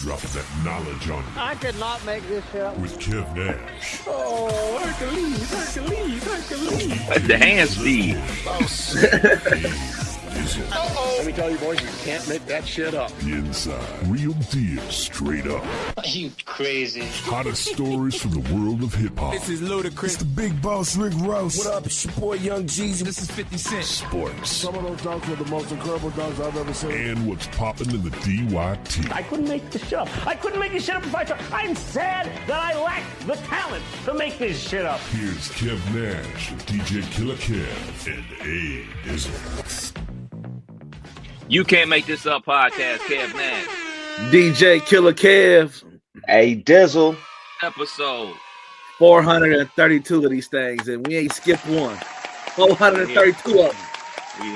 Dropping that knowledge on you. I could not make this shit up. With Kev Nash. Oh, Hercules. The hand speed. Let me tell you, boys, you can't make that shit up. The Inside. Real deal, straight up. Are you crazy? Hottest stories from the world of hip-hop. This is Ludacris. It's the Big Boss Rick Ross. What up? It's your boy Young Jeezy. This is 50 Cent. Sports. Some of those dunks were the most incredible dunks I've ever seen. And what's popping in the DYT. I couldn't make this shit up. I couldn't make this shit up if I tried. I'm sad that I lack the talent to make this shit up. Here's Kev Nash, DJ Killer Kev, and A Dizzle. You Can't Make This Up podcast, Kev Nash. DJ Killer Kev. A Dizzle. Episode 432 of these things, and we ain't skipped one. 432 of them. We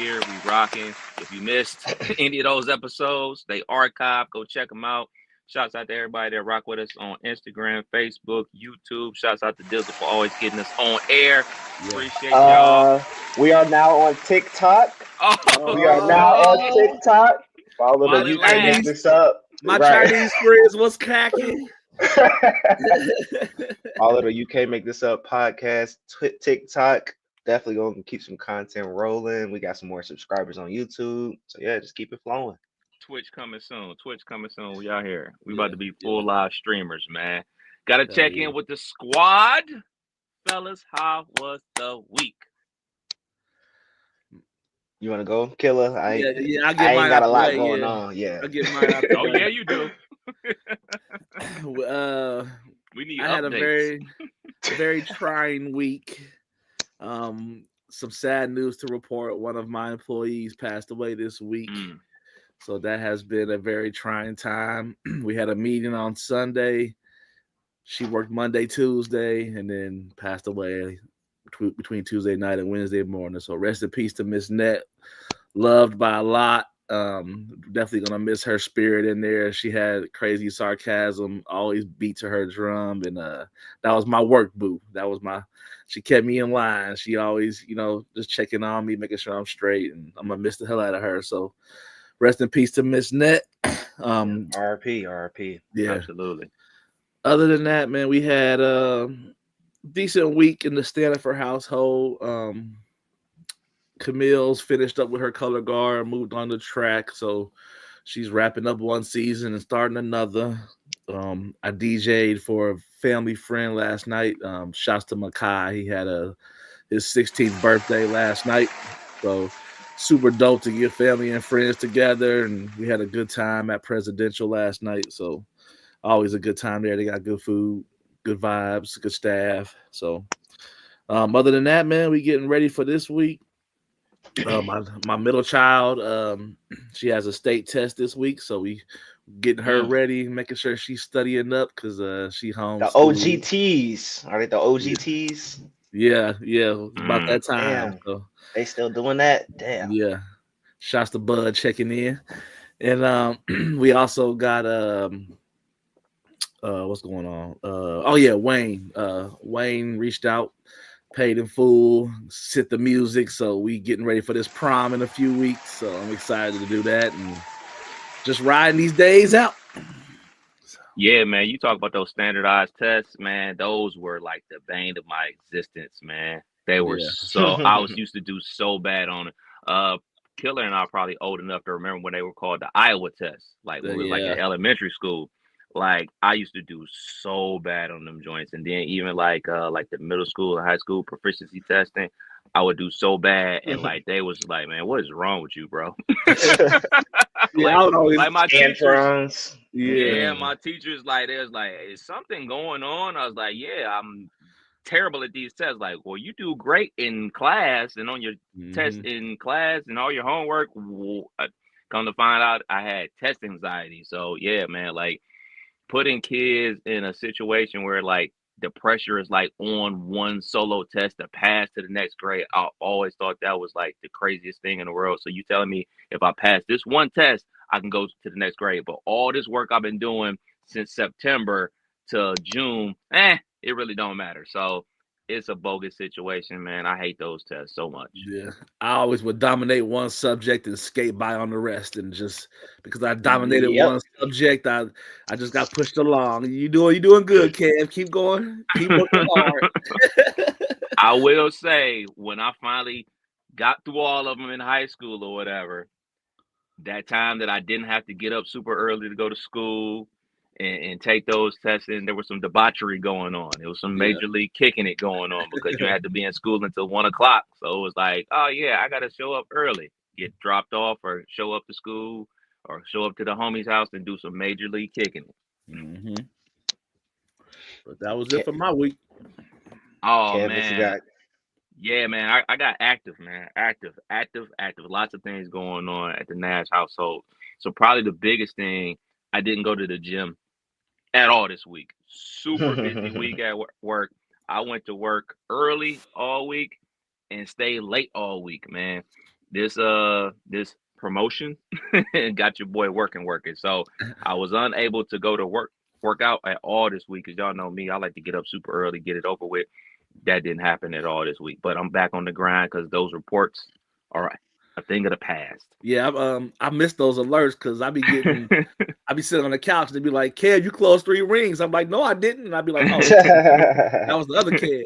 here, we rocking. If you missed any of those episodes, they archive. Go check them out. Shouts out to everybody that rock with us on Instagram, Facebook, YouTube. Shouts out to Dizzle for always getting us on air. Appreciate y'all. We are now on TikTok. We are now on TikTok. Follow the UK Make This Up. My Chinese friends was khaki. Follow the UK Make This Up podcast, TikTok. Definitely going to keep some content rolling. We got some more subscribers on YouTube. So yeah, just keep it flowing. Twitch coming soon. We out here. We about to be full live streamers, man. Got to check in with the squad. Fellas, how was the week? You want to go, Killer? I ain't got a lot going on. Yeah. I'll get mine out. Oh, yeah, you do. We need I had a very trying week. Some sad news to report. One of my employees passed away this week. So that has been a very trying time. We had a meeting on Sunday. She worked Monday, Tuesday, and then passed away between Tuesday night and Wednesday morning. So rest in peace to Miss Net. Loved by a lot. Definitely gonna miss her spirit in there. She had crazy sarcasm, always beat to her drum, and that was my work boo. She kept me in line. She always, just checking on me, making sure I'm straight, and I'm gonna miss the hell out of her. So rest in peace to Miss Net. RP. Yeah, absolutely. Other than that, man, we had a decent week in the Stanford household. Camille's finished up with her color guard, moved on the track, so she's wrapping up one season and starting another. I DJ'd for a family friend last night. Shouts to Makai. He had his 16th birthday last night, so super dope to get family and friends together, and we had a good time at Presidential last night. So always a good time there. They got good food, good vibes, good staff. So other than that, man, we getting ready for this week. My middle child, she has a state test this week, so we getting her ready, making sure she's studying up because she home. The OGTs, are they the OGTs? Yeah, about that time. So, they still doing that? Damn. Yeah. Shouts to Bud checking in, and we also got what's going on? Wayne. Wayne reached out. Paid in full, sit the music, so we getting ready for this prom in a few weeks. So I'm excited to do that and just riding these days out. Yeah, man, you talk about those standardized tests, man. Those were like the bane of my existence, man. They were I was used to do so bad on it. Killer and I are probably old enough to remember when they were called the Iowa tests, like when we were like in elementary school. Like I used to do so bad on them joints, and then even like the middle school and high school proficiency testing, I would do so bad, and like they was like, man, what is wrong with you, bro? Like my teachers, my teachers like there's like, is something going on? I was like, yeah, I'm terrible at these tests. Like, well, you do great in class and on your test in class and all your homework. Come to find out, I had test anxiety. So yeah, man, like. Putting kids in a situation where like the pressure is like on one solo test to pass to the next grade, I always thought that was like the craziest thing in the world. So you telling me if I pass this one test, I can go to the next grade. But all this work I've been doing since September to June, it really don't matter. So it's a bogus situation, man. I hate those tests so much. Yeah, I always would dominate one subject and skate by on the rest, and just because I dominated one subject, I just got pushed along. You doing good, Kev. Keep going. Keep working hard. I will say, when I finally got through all of them in high school or whatever, that time that I didn't have to get up super early to go to school and take those tests, and there was some debauchery going on. It was some major league kicking it going on because you had to be in school until 1 o'clock. So it was like, oh yeah, I got to show up early, get dropped off, or show up to school, or show up to the homie's house and do some major league kicking it. Mm-hmm. But that was it for my week. Oh man. Yeah, man, I got active, man. Active. Lots of things going on at the Nash household. So probably the biggest thing, I didn't go to the gym at all this week. Super busy week at work. I went to work early all week and stayed late all week, man. This promotion got your boy working. So I was unable to go to work out at all this week, because y'all know me. I like to get up super early, get it over with. That didn't happen at all this week, but I'm back on the grind because those reports are a thing of the past. Yeah, I missed those alerts because I be sitting on the couch and they'd be like, "Kev, you closed 3 rings." I'm like, "No, I didn't." And I'd be like, "Oh, that was the other Kev."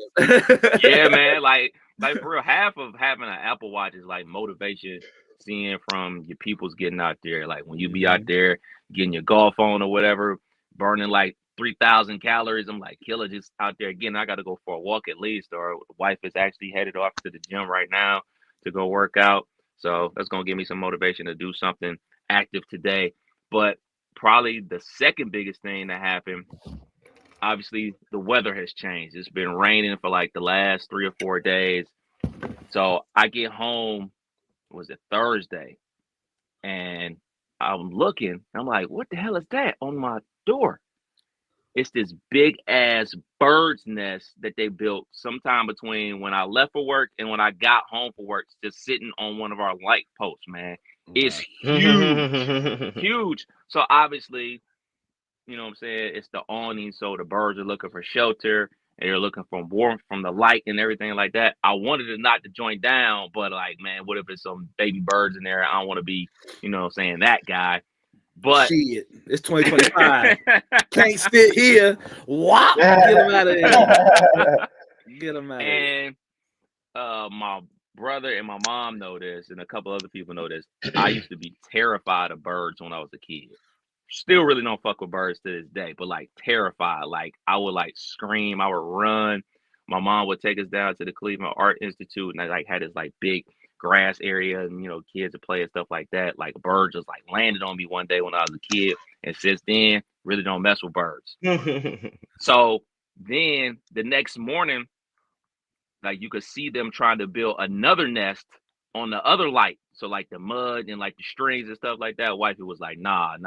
Yeah, man, like for real, half of having an Apple Watch is like motivation, seeing from your peoples getting out there. Like when you be out there getting your golf on or whatever, burning like 3,000 calories. I'm like, killer, just out there again. I got to go for a walk at least. Or wife is actually headed off to the gym right now to go work out. So that's going to give me some motivation to do something active today. But probably the second biggest thing that happened, obviously the weather has changed. It's been raining for like the last 3 or 4 days. So I get home, was it Thursday? And I'm looking, I'm like, what the hell is that on my door? It's this big ass bird's nest that they built sometime between when I left for work and when I got home for work, just sitting on one of our light posts, man. It's huge. So obviously, you know what I'm saying, it's the awning, so the birds are looking for shelter and they're looking for warmth from the light and everything like that. I wanted it not to join down, but like, man, what if it's some baby birds in there? I don't want to be, you know what I'm saying, that guy. But shit, it's 2025. Can't sit here. Wow. Get him out of here. Get him out of here. And my brother and my mom know this, and a couple other people know this. I used to be terrified of birds when I was a kid. Still really don't fuck with birds to this day, but like terrified. Like I would like scream, I would run. My mom would take us down to the Cleveland Art Institute, and I like had this like big grass area, and you know, kids would play and stuff like that. Like birds just like landed on me one day when I was a kid, and since then really don't mess with birds. So then the next morning, like you could see them trying to build another nest on the other light, so like the mud and like the strings and stuff like that. Wifey was like, nah,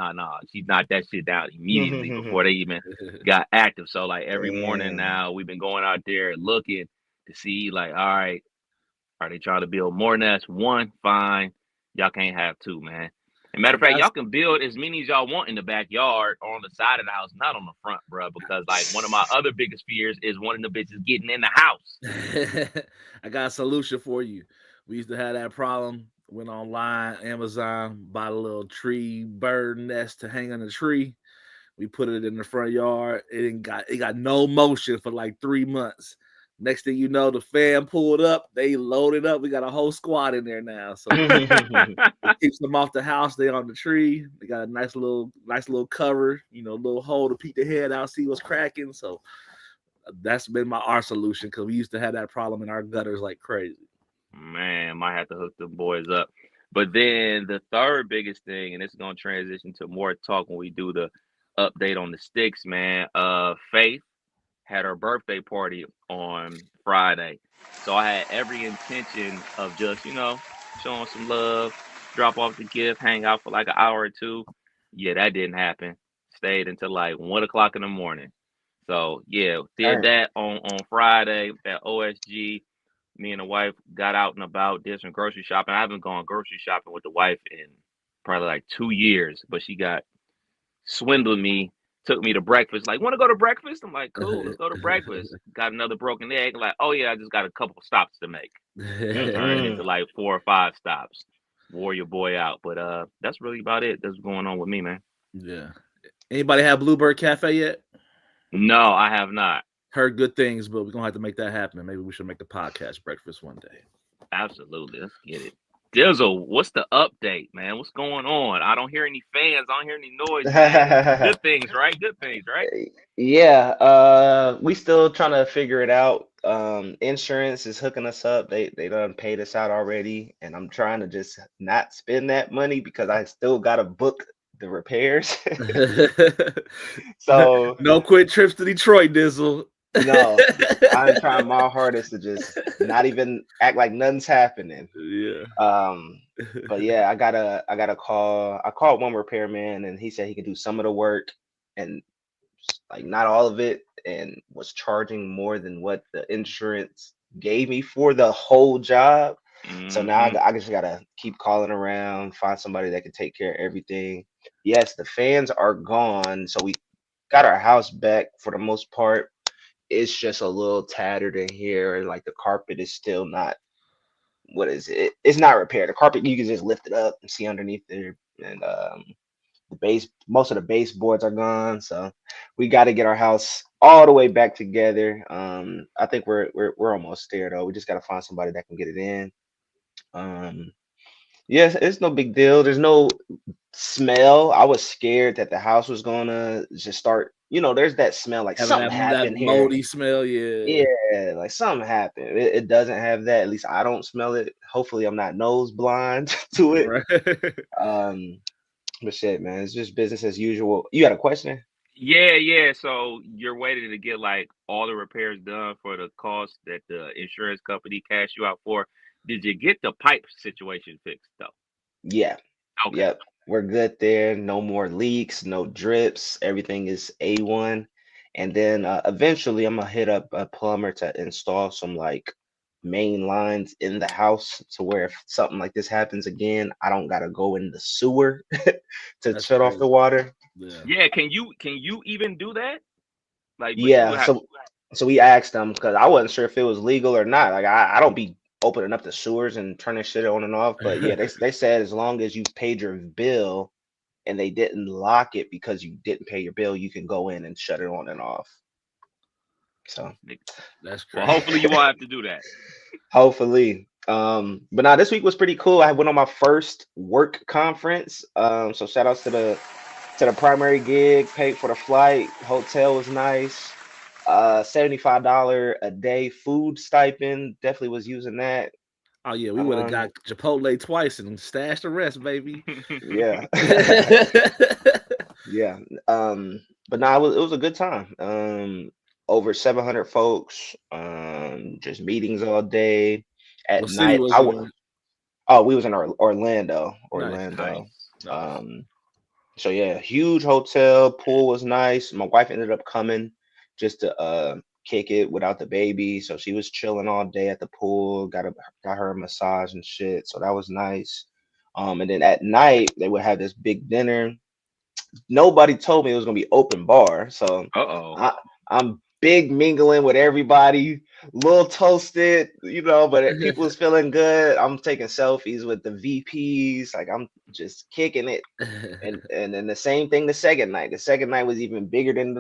she knocked that shit down immediately before they even got active. So like every morning now we've been going out there looking to see like, all right, are they trying to build more nests? 1, fine. Y'all can't have 2, man. And matter of fact, y'all can build as many as y'all want in the backyard or on the side of the house, not on the front, bro. Because like one of my other biggest fears is one of the bitches getting in the house. I got a solution for you. We used to have that problem. Went online, Amazon, bought a little tree bird nest to hang on the tree. We put it in the front yard. It got no motion for like 3 months. Next thing you know, the fan pulled up. They loaded up. We got a whole squad in there now. So it keeps them off the house. They on the tree. They got a nice little cover. You know, little hole to peek the head out, see what's cracking. So that's been our solution, because we used to have that problem in our gutters like crazy. Man, might have to hook them boys up. But then the third biggest thing, and it's gonna transition to more talk when we do the update on the sticks, man. Faith had her birthday party on Friday. So I had every intention of just, you know, showing some love, drop off the gift, hang out for like an hour or 2. Yeah, that didn't happen. Stayed until like 1 o'clock in the morning. So yeah, did that on Friday at OSG. Me and the wife got out and about, did some grocery shopping. I haven't gone grocery shopping with the wife in probably like 2 years, but she got swindled me took me to breakfast. Like, want to go to breakfast? I'm like, cool, let's go to breakfast. Got another broken egg. Like, oh yeah, I just got a couple of stops to make. Turned into like 4 or 5 stops. Wore your boy out. But that's really about it. That's what's going on with me, man. Yeah. Anybody have Bluebird Cafe yet? No, I have not. Heard good things, but we're gonna have to make that happen. Maybe we should make the podcast breakfast one day. Absolutely. Let's get it. Dizzle, what's the update, man? What's going on? I don't hear any fans. I don't hear any noise. Good things, right? Good things, right? Yeah. We still trying to figure it out. Insurance is hooking us up. They done paid us out already, and I'm trying to just not spend that money because I still gotta book the repairs. So no quick trips to Detroit, Dizzle. No, I'm trying my hardest to just not even act like nothing's happening. Yeah. But yeah, I got a call. I called one repairman, and he said he could do some of the work and like not all of it, and was charging more than what the insurance gave me for the whole job. So now I just gotta keep calling around, find somebody that can take care of everything. Yes, the fans are gone, so we got our house back for the most part. It's just a little tattered in here, and like the carpet is still not. What is it? It's not repaired. The carpet, you can just lift it up and see underneath there, and the base, most of the baseboards are gone. So we got to get our house all the way back together. I think we're almost there though. We just got to find somebody that can get it in. Yes, it's no big deal. There's no smell. I was scared that the house was gonna just start. There's that smell like something happened that here. moldy smell, yeah. Yeah, like something happened. It doesn't have that. At least I don't smell it. Hopefully, I'm not nose blind to it. Right. But shit, man, it's just business as usual. You got a question? Yeah. So you're waiting to get like all the repairs done for the cost that the insurance company cashed you out for. Did you get the pipe situation fixed though? Yeah. Okay. Yep. We're good there. No more leaks, no drips. Everything is A1. And then eventually I'm gonna hit up a plumber to install some like main lines in the house to where if something like this happens again, I don't gotta go in the sewer to shut off the water. Yeah. Can you even do that? Like yeah. So we asked them because I wasn't sure if it was legal or not. Like I don't be opening up the sewers and turning shit on and off. But yeah, they said as long as you paid your bill and they didn't lock it because you didn't pay your bill, you can go in and shut it on and off. So that's well, hopefully you won't have to do that. Hopefully. But now this week was pretty cool. I went on my first work conference. So shout outs to the primary gig, paid for the flight, hotel was nice. $75 a day food stipend. Definitely was using that. Oh yeah, we would have got Chipotle twice and stashed the rest, baby. Yeah. Yeah. But now it was a good time. Over 700 folks. Just meetings all day. At night, we was in Orlando. Nice. So yeah, huge hotel. Pool was nice. My wife ended up coming just to kick it without the baby. So she was chilling all day at the pool, got her a massage and shit. So that was nice. And then at night they would have this big dinner. Nobody told me it was gonna be open bar. So I'm big mingling with everybody, little toasted, but people was feeling good. I'm taking selfies with the VPs, like I'm just kicking it. And then the same thing the second night. The second night was even bigger than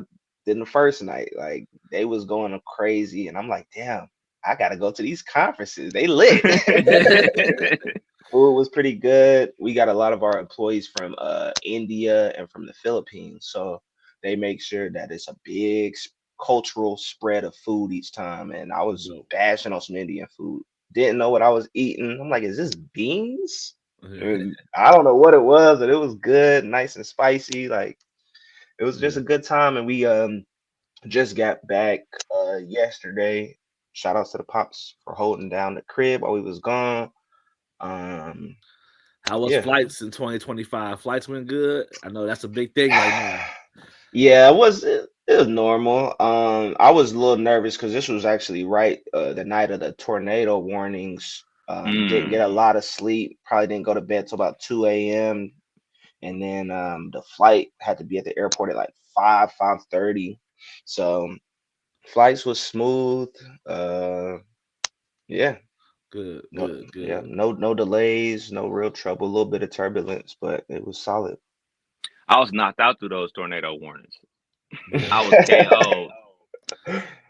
the first night. Like they was going crazy, and I'm like, damn, I gotta go to these conferences. They lit. Food was pretty good. We got a lot of our employees from India and from the Philippines, so they make sure that it's a big cultural spread of food each time. And I was bashing on some Indian food. Didn't know what I was eating. I'm like, is this beans? I don't know what it was, but it was good, nice and spicy. Like it was just a good time. And we just got back yesterday. Shout outs to the Pops for holding down the crib while we was gone. How was flights in 2025? Flights went good. I know that's a big thing right now. Yeah, it was normal. I was a little nervous because this was actually the night of the tornado warnings. Didn't get a lot of sleep. Probably didn't go to bed till about 2 a.m. and then the flight had to be at the airport at like 5:30. So flights was smooth. Yeah, Good, no, good, yeah, good. no delays, no real trouble. A little bit of turbulence, but it was solid. I was knocked out through those tornado warnings. I was KO,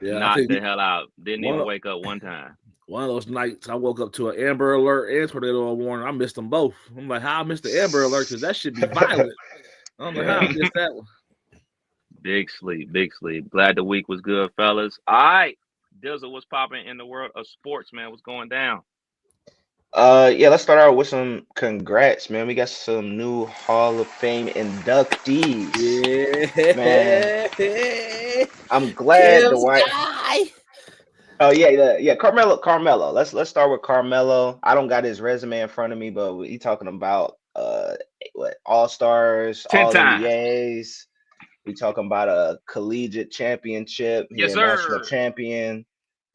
Yeah, I knocked think the hell out. Didn't one even of, wake up one time. one of those nights I woke up to an Amber Alert and tornado warning. I missed them both. I'm like, how I missed the Amber Alert? Because that should be violent. I don't know how I missed that one. Big sleep, big sleep. Glad the week was good, fellas. All right. Dizzle, what's popping in the world of sports, man? What's going down? Yeah, let's start out with some congrats, man. We got some new Hall of Fame inductees. Yeah, man. I'm glad Dwight. Oh yeah. Carmelo. Let's start with Carmelo. I don't got his resume in front of me, but he talking about what All-Stars, 10 All times. NBAs. We talking about a collegiate championship. Yes, national sir. champion,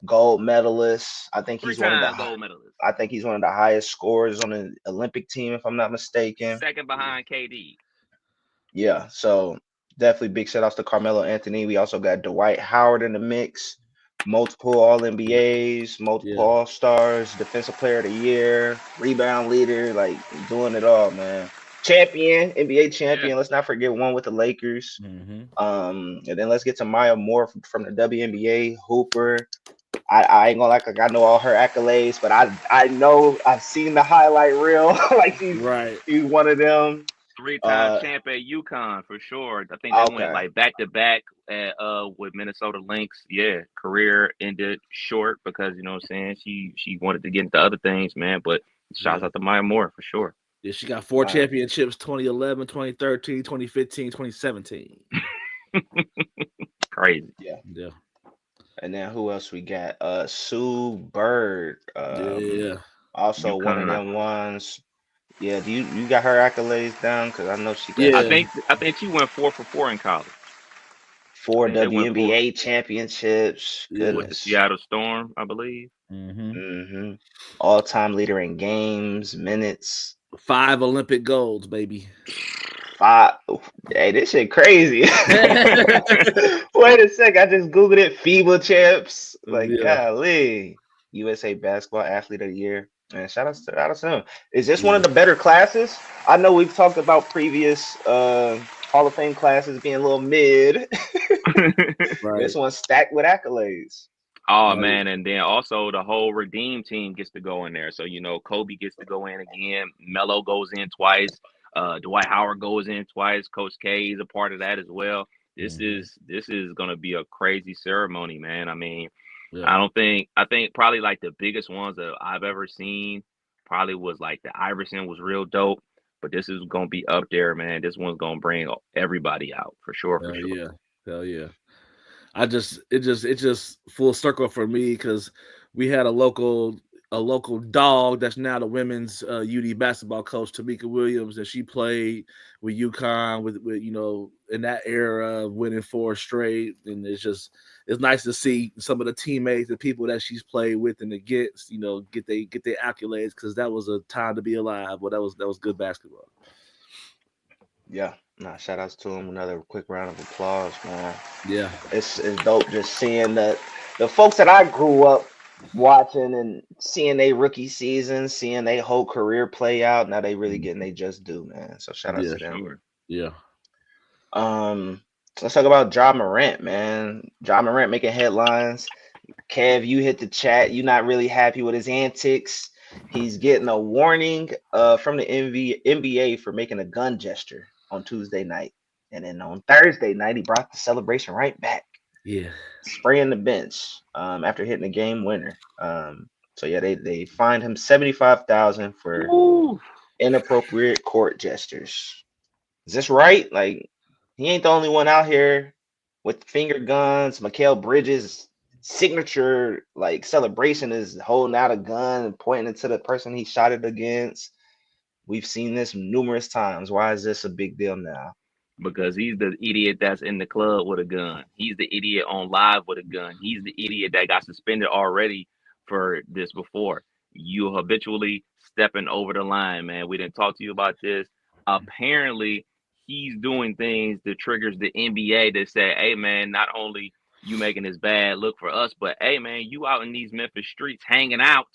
gold medalist. I think he's one of the gold medalists. I think he's one of the highest scorers on the Olympic team, if I'm not mistaken. Second behind KD. Yeah, so definitely big shout outs to Carmelo Anthony. We also got Dwight Howard in the mix, multiple All NBAs, multiple All Stars, Defensive Player of the Year, rebound leader, like doing it all, man. Champion, NBA champion. Yeah. Let's not forget one with the Lakers. And then let's get to Maya Moore from the WNBA, Hooper. I ain't gonna like I know all her accolades, but I know I've seen the highlight reel. Like she's one of them. 3-time champ at UConn for sure. I think they went like back to back with Minnesota Lynx. Yeah, career ended short because you know what I'm saying she wanted to get into other things, man. But shouts out to Maya Moore for sure. Yeah, she got 4 championships: 2011, 2013, 2015, 2017. Crazy. Yeah. And then who else we got? Sue Bird. Also UConn. One of them ones. Yeah, do you got her accolades down? Because I know she got. Yeah. I think she went 4 for 4 in college. 4 WNBA championships. With the Seattle Storm, I believe. All-time leader in games, minutes. 5 Olympic golds, baby. 5. Hey, this shit crazy. Wait a sec. I just Googled it. FIBA champs. Like, golly. USA Basketball Athlete of the Year. Man, shout out to him. Is this one of the better classes? I know we've talked about previous Hall of Fame classes being a little mid. This one's stacked with accolades. Oh man, and then also the whole Redeem team gets to go in there. So you know, Kobe gets to go in again. Melo goes in twice. Dwight Howard goes in twice. Coach K is a part of that as well. This is gonna be a crazy ceremony, man. I mean, I think probably like the biggest ones that I've ever seen probably was like the Iverson was real dope, but this is gonna be up there, man. This one's gonna bring everybody out for sure. Hell yeah. It just full circle for me because we had a local dog that's now the women's UD basketball coach, Tamika Williams, and she played with UConn with you know in that era of winning 4 straight, and it's nice to see some of the teammates and people that she's played with and against, you know, get their accolades because that was a time to be alive. Well, that was good basketball. Yeah. Nah, shout outs to him. Another quick round of applause, man. Yeah. It's dope just seeing the folks that I grew up watching and seeing their rookie season, seeing their whole career play out. Now they really getting they just do, man. So shout out to them. Sure. Yeah. Let's talk about Ja Morant, man. Ja Morant making headlines. Kev, you hit the chat. You're not really happy with his antics. He's getting a warning from the NBA for making a gun gesture on Tuesday night. And then on Thursday night, he brought the celebration right back. Yeah. Spraying the bench after hitting a game winner. So yeah, they fined him $75,000 for inappropriate court gestures. Is this right? Like, he ain't the only one out here with finger guns. Mikal Bridges' signature like celebration is holding out a gun and pointing it to the person he shot it against. We've seen this numerous times. Why is this a big deal now? Because he's the idiot that's in the club with a gun. He's the idiot on live with a gun. He's the idiot that got suspended already for this before. You habitually stepping over the line, man. We didn't talk to you about this. apparently he's doing things that triggers the NBA that say, hey man, not only you making this bad look for us, but hey man, you out in these Memphis streets hanging out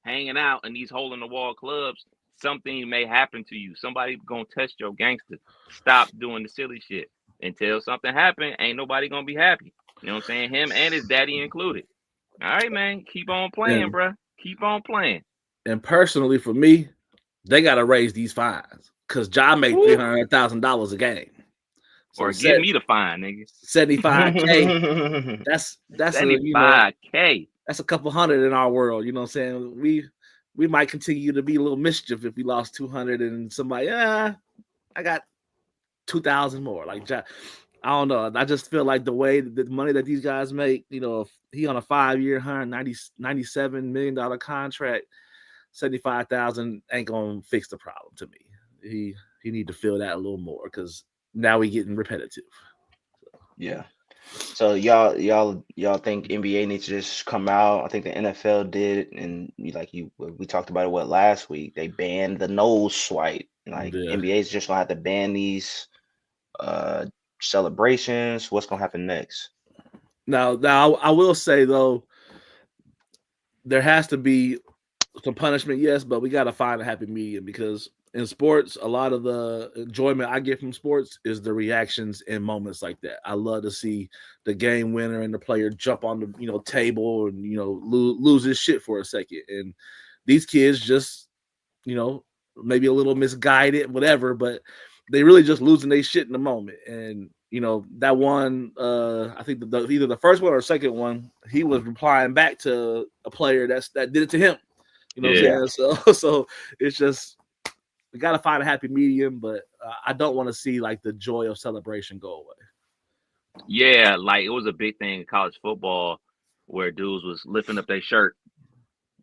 in these hole in the wall clubs, something may happen to you. Somebody gonna test your gangster. Stop doing the silly shit. Until something happen, ain't nobody gonna be happy. You know what I'm saying? Him and his daddy included. All right, man. Keep on playing, bro. Keep on playing. And personally, for me, they gotta raise these fines because Ja made $300,000 a game. So or give me the fine, nigga. 75K. that's 75K. That's a couple hundred in our world. You know what I'm saying? We might continue to be a little mischief if we lost 200 and somebody, I got 2,000 more. Like, I don't know. I just feel like the way the money that these guys make, you know, if he on a 5-year, $97 million contract, 75,000 ain't gonna fix the problem to me. He need to feel that a little more because now we getting repetitive. Yeah. So y'all think NBA needs to just come out? I think the NFL did, and we talked about it last week. They banned the nose swipe. NBA's just gonna have to ban these celebrations. What's gonna happen next? Now I will say though, there has to be some punishment, yes, but we gotta find a happy medium because in sports, a lot of the enjoyment I get from sports is the reactions in moments like that. I love to see the game winner and the player jump on the table and lose his shit for a second. And these kids just maybe a little misguided, whatever, but they really just losing their shit in the moment. And that one, I think either the first one or the second one, he was replying back to a player that did it to him. You know what I'm saying? So it's just. We got to find a happy medium, but I don't want to see the joy of celebration go away. Yeah, it was a big thing in college football where dudes was lifting up their shirt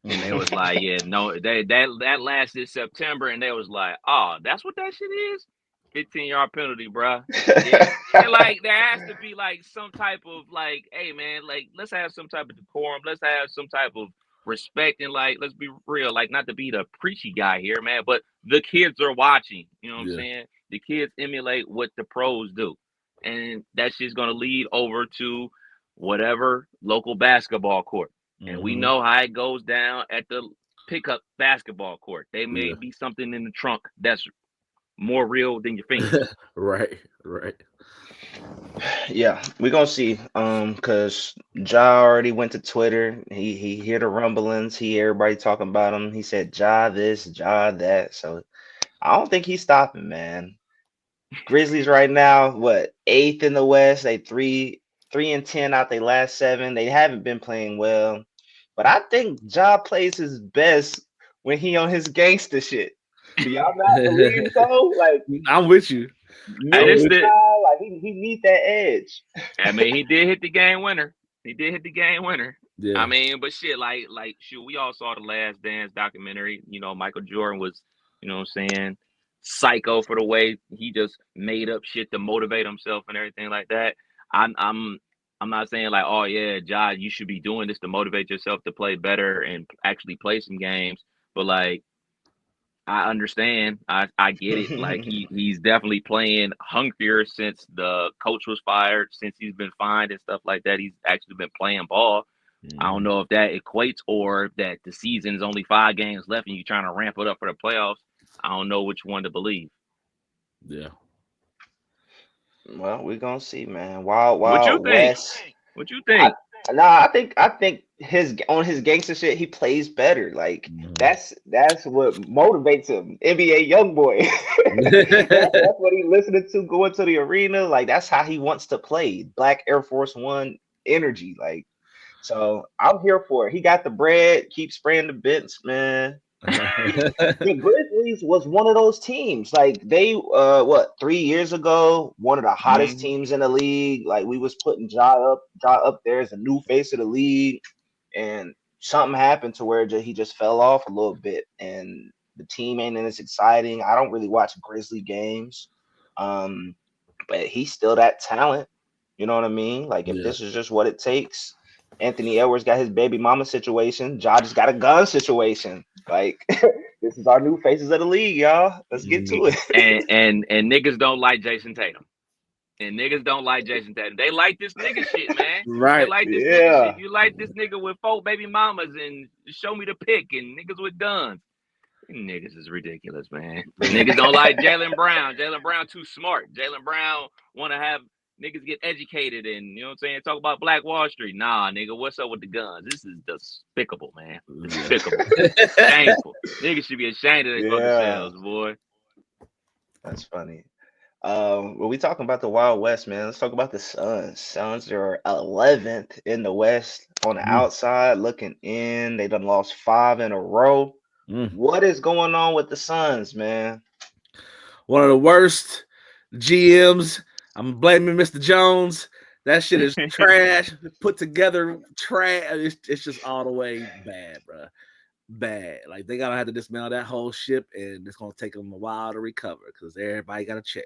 and they was like, yeah, no, that lasted September and they was like, oh, that's what that shit is? 15-yard penalty, bro. Yeah. And there has to be some type of hey man, let's have some type of decorum. Let's have some type of respect and let's be real, not to be the preachy guy here, man, but the kids are watching, you know what I'm saying? The kids emulate what the pros do, and that's just going to lead over to whatever local basketball court. And we know how it goes down at the pickup basketball court. They may be something in the trunk that's more real than your fingers. Right. Yeah, we're gonna see. Because Ja already went to Twitter. He hear the rumblings. He everybody talking about him. He said Ja this, Ja that. So I don't think he's stopping, man. Grizzlies right now, 8th in the West? They 3-10 out their last 7. They haven't been playing well, but I think Ja plays his best when he on his gangster shit. Do y'all not believe so? I'm with you. He needs that edge. I mean, he did hit the game winner. Yeah. I mean, but shit, shoot, we all saw the Last Dance documentary. Michael Jordan was, what I'm saying, psycho for the way he just made up shit to motivate himself and everything like that. I'm not saying oh yeah, Ja, you should be doing this to motivate yourself to play better and actually play some games. But I understand. I get it. He's definitely playing hungrier since the coach was fired, since he's been fined and stuff like that. He's actually been playing ball. I don't know if that equates or that the season is only 5 games left and you're trying to ramp it up for the playoffs. I don't know which one to believe. Yeah. Well, we're gonna see, man. Wild what you think? West. What you think? I think his gangster shit, he plays better. That's what motivates him. NBA young boy. that's what he's listening to going to the arena. That's how he wants to play. Black Air Force One energy. So I'm here for it. He got the bread. Keep spraying the bits, man. The Grizzlies was one of those teams. They 3 years ago, one of the hottest teams in the league. We was putting Ja up there as a new face of the league, and something happened to where he just fell off a little bit, and the team ain't as exciting. I don't really watch Grizzly games, but he's still that talent. You know what I mean? If this is just what it takes. Anthony Edwards got his baby mama situation. Ja just got a gun situation. This This is our new faces of the league, y'all. Let's get to it. And niggas don't like Jason Tatum. And niggas don't like Jason Tatum. They like this nigga shit, man. Right. They like this nigga shit. You like this nigga with 4 baby mamas and show me the pic and niggas with guns. Niggas is ridiculous, man. Niggas don't like Jaylen Brown. Jaylen Brown too smart. Jaylen Brown want to have niggas get educated and, you know what I'm saying, talk about Black Wall Street. Nah, nigga, what's up with the guns? This is despicable, man. Despicable. Shameful. Niggas should be ashamed of their fucking selves, boy. That's funny. When we talking about the Wild West, man, let's talk about the Suns. Suns are 11th in the West on the outside looking in. They done lost 5 in a row. What is going on with the Suns, man? One of the worst GMs. I'm blaming Mr. Jones. That shit is trash. Put together trash. It's just all the way bad, bro. Bad. Like they gotta have to dismantle that whole ship, and it's gonna take them a while to recover because everybody got to check.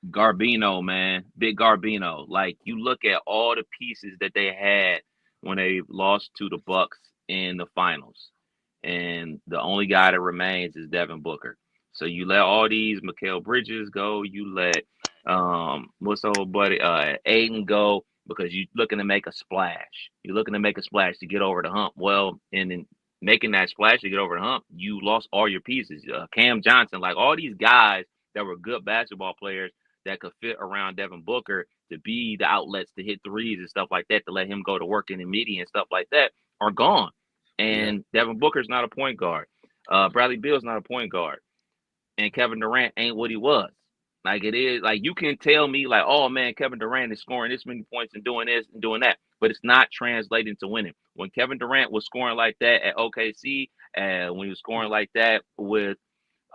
Garbino, man, big Garbino. Like you look at all the pieces that they had when they lost to the Bucks in the finals, and the only guy that remains is Devin Booker. So you let all these Mikal Bridges go. You let what's the old buddy Aiden go because you're looking to make a splash. You're looking to make a splash to get over the hump. Well, and in making that splash to get over the hump, you lost all your pieces. Cam Johnson, like all these guys that were good basketball players that could fit around Devin Booker to be the outlets to hit threes and stuff like that, to let him go to work in the media and stuff like that, are gone. And Devin Booker's not a point guard. Bradley Beal's not a point guard. And Kevin Durant ain't what he was. Like it is, like you can tell me like, oh man, Kevin Durant is scoring this many points and doing this and doing that, but it's not translating to winning. When Kevin Durant was scoring like that at OKC, and when he was scoring like that with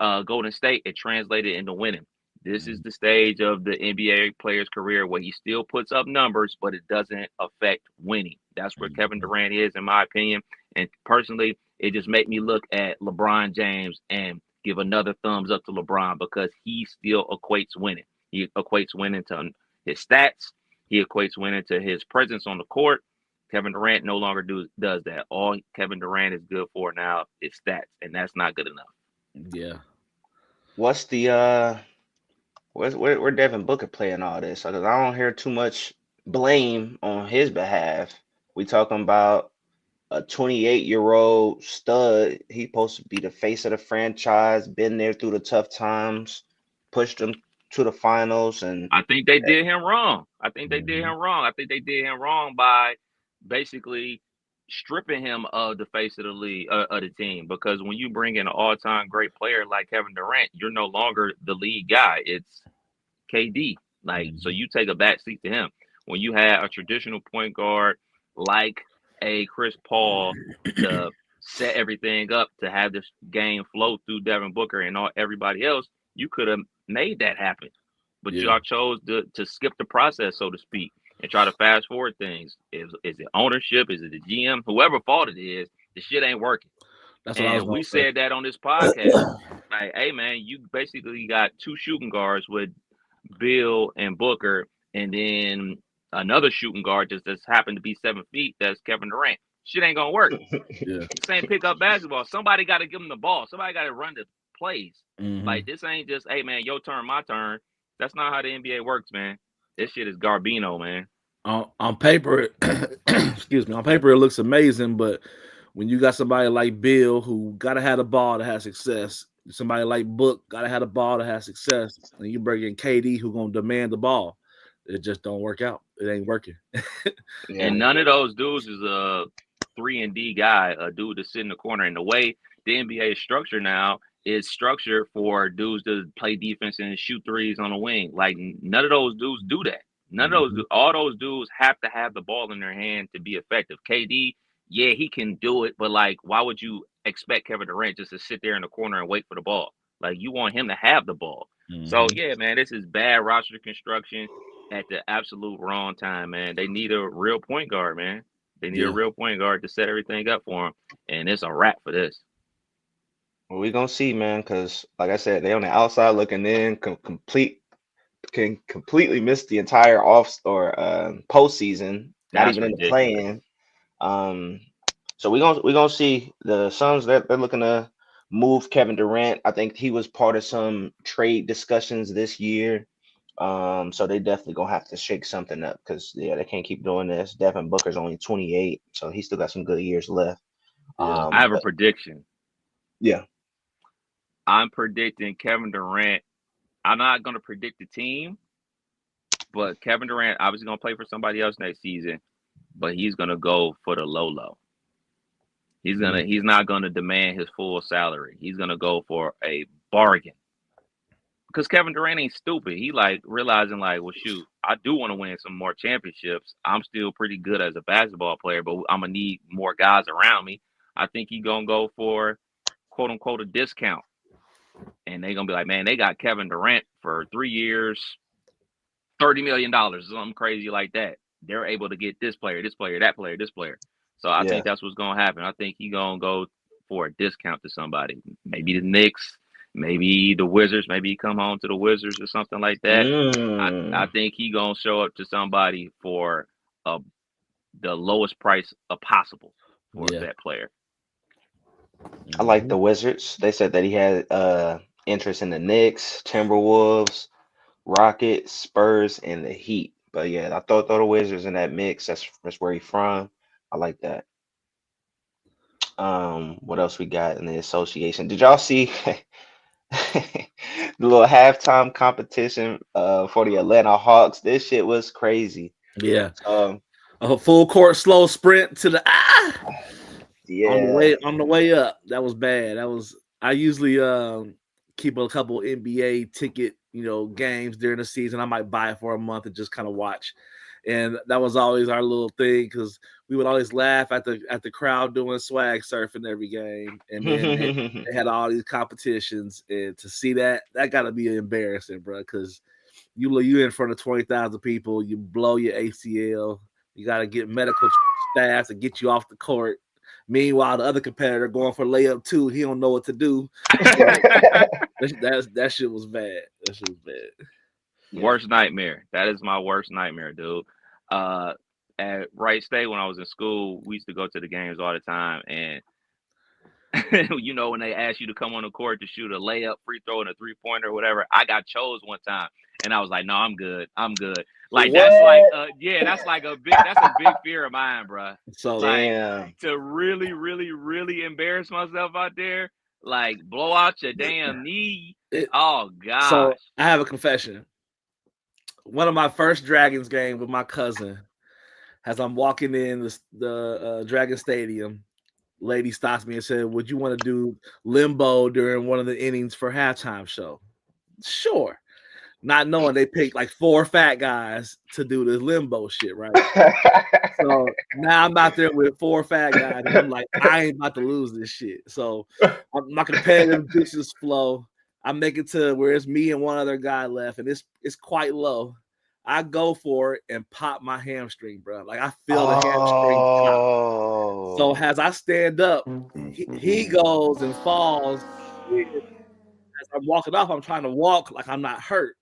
Golden State, it translated into winning. This is the stage of the NBA player's career where he still puts up numbers, but it doesn't affect winning. That's where Kevin Durant is, in my opinion. And personally, it just made me look at LeBron James and give another thumbs up to LeBron because he still equates winning. He equates winning to his stats. He equates winning to his presence on the court. Kevin Durant no longer does that. All Kevin Durant is good for now is stats, and that's not good enough. Yeah. What's the where Devin Booker playing all this? Because I don't hear too much blame on his behalf. We talking about a 28-year-old stud. He supposed to be the face of the franchise, been there through the tough times, pushed them to the finals. And I think they did him wrong. I think they did him wrong by basically stripping him of the face of the league, of the team. Because when you bring in an all-time great player like Kevin Durant, you're no longer the lead guy. It's KD. Like, so you take a back seat to him. When you had a traditional point guard like a Chris Paul to set everything up to have this game flow through Devin Booker and everybody else, you could have made that happen. But y'all chose to skip the process, so to speak, and try to fast forward things. Is it ownership? Is it the GM? Whoever fault it is, the shit ain't working. That's what I was we said that on this podcast. Like, hey man, you basically got 2 shooting guards with Bill and Booker, and then another shooting guard just happened to be 7 feet. That's Kevin Durant. Shit ain't gonna work. This ain't pick up basketball. Somebody got to give them the ball. Somebody got to run the plays. Like this ain't just, hey man, your turn, my turn. That's not how the NBA works, man. This shit is Garbino, man. On paper, excuse me. On paper, it looks amazing, but when you got somebody like Bill who gotta have the ball to have success, somebody like Book gotta have the ball to have success, and you bring in KD who gonna demand the ball, it just don't work out. It ain't working. And none of those dudes is a 3-and-D guy, a dude to sit in the corner. And the way the NBA is structured now is structured for dudes to play defense and shoot threes on the wing. Like none of those dudes do that. None of those, all those dudes have to have the ball in their hand to be effective. KD, yeah, he can do it, but like, why would you expect Kevin Durant just to sit there in the corner and wait for the ball? Like, you want him to have the ball. So yeah, man, this is bad roster construction at the absolute wrong time, man. They need a real point guard, man. They need a real point guard to set everything up for them, and it's a wrap for this. Well, we're gonna see, man, because like I said, they on the outside looking in, can completely miss the entire postseason, not even in the play-in. So we're gonna see the Suns. They're looking to move Kevin Durant. I think he was part of some trade discussions this year. So they definitely gonna have to shake something up because they can't keep doing this. Devin Booker's only 28, so he still got some good years left. I have a prediction. Yeah. I'm predicting Kevin Durant. I'm not going to predict the team, but Kevin Durant obviously going to play for somebody else next season, but he's going to go for the low. He's not going to demand his full salary. He's going to go for a bargain. Because Kevin Durant ain't stupid. He realizing well, shoot, I do want to win some more championships. I'm still pretty good as a basketball player, but I'm going to need more guys around me. I think he's going to go for, quote unquote, a discount. And they're going to be like, man, they got Kevin Durant for 3 years, $30 million, something crazy like that. They're able to get this player, that player, this player. So I think that's what's going to happen. I think he's going to go for a discount to somebody. Maybe the Knicks, maybe the Wizards, maybe he come home to the Wizards or something like that. I think he's going to show up to somebody for the lowest price possible for that player. I like the Wizards. They said that he had interest in the Knicks, Timberwolves, Rockets, Spurs, and the Heat. But yeah, I throw the Wizards in that mix. That's where he's from. I like that. What else we got in the association? Did y'all see the little halftime competition for the Atlanta Hawks? This shit was crazy. Yeah. A full court slow sprint to the Yeah. On the way up. That was bad. I usually keep a couple NBA ticket, games during the season. I might buy it for a month and just kind of watch. And that was always our little thing because we would always laugh at the crowd doing swag surfing every game. And then they had all these competitions. And to see that got to be embarrassing, bro, because you in front of 20,000 people, you blow your ACL, you got to get medical staff to get you off the court. Meanwhile, the other competitor going for layup too. He don't know what to do. That shit was bad. That shit was bad. Worst nightmare. That is my worst nightmare, dude. At Wright State, when I was in school, we used to go to the games all the time. And, when they ask you to come on the court to shoot a layup, free throw, and a three-pointer or whatever, I got chose one time. And I was like, no, I'm good. Like, that's like a big fear of mine, bro. So to really, really, really embarrass myself out there, like blow out your damn knee. Oh gosh. So I have a confession. One of my first Dragons game with my cousin, as I'm walking in the Dragon Stadium, lady stops me and said, "Would you want to do limbo during one of the innings for halftime show?" Sure. Not knowing they picked like 4 fat guys to do the limbo shit, right? So now I'm out there with 4 fat guys, and I'm like, I ain't about to lose this shit. So my competitive juices flow. I make it to where it's me and one other guy left, and it's quite low. I go for it and pop my hamstring, bro. Like I feel the hamstring pop. So as I stand up, he goes and falls. As I'm walking off, I'm trying to walk like I'm not hurt.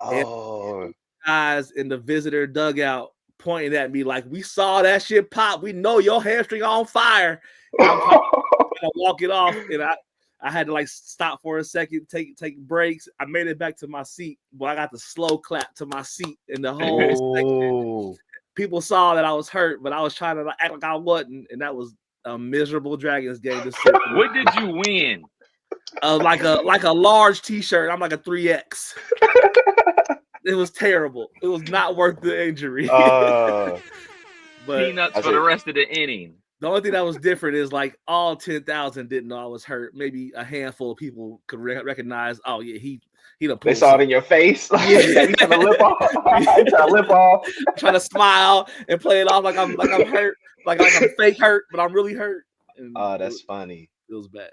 And guys in the visitor dugout pointing at me like, we saw that shit pop. We know your hamstring on fire. And I'm trying to walk it off, and I had to like stop for a second, take breaks. I made it back to my seat, but I got the slow clap to my seat in the whole section. People saw that I was hurt, but I was trying to act like I wasn't, and that was a miserable Dragons game to sit through. What did you win? Like a large T-shirt. I'm like a 3X. It was terrible. It was not worth the injury. But peanuts for the rest of the inning. The only thing that was different is like all 10,000 didn't know I was hurt. Maybe a handful of people could recognize. Oh yeah, he done. They saw it in your face. Yeah, he's trying to lip off. He's trying to lip off. Trying to smile and play it off like I'm hurt, like I'm fake hurt, but I'm really hurt. And that's funny. It was bad.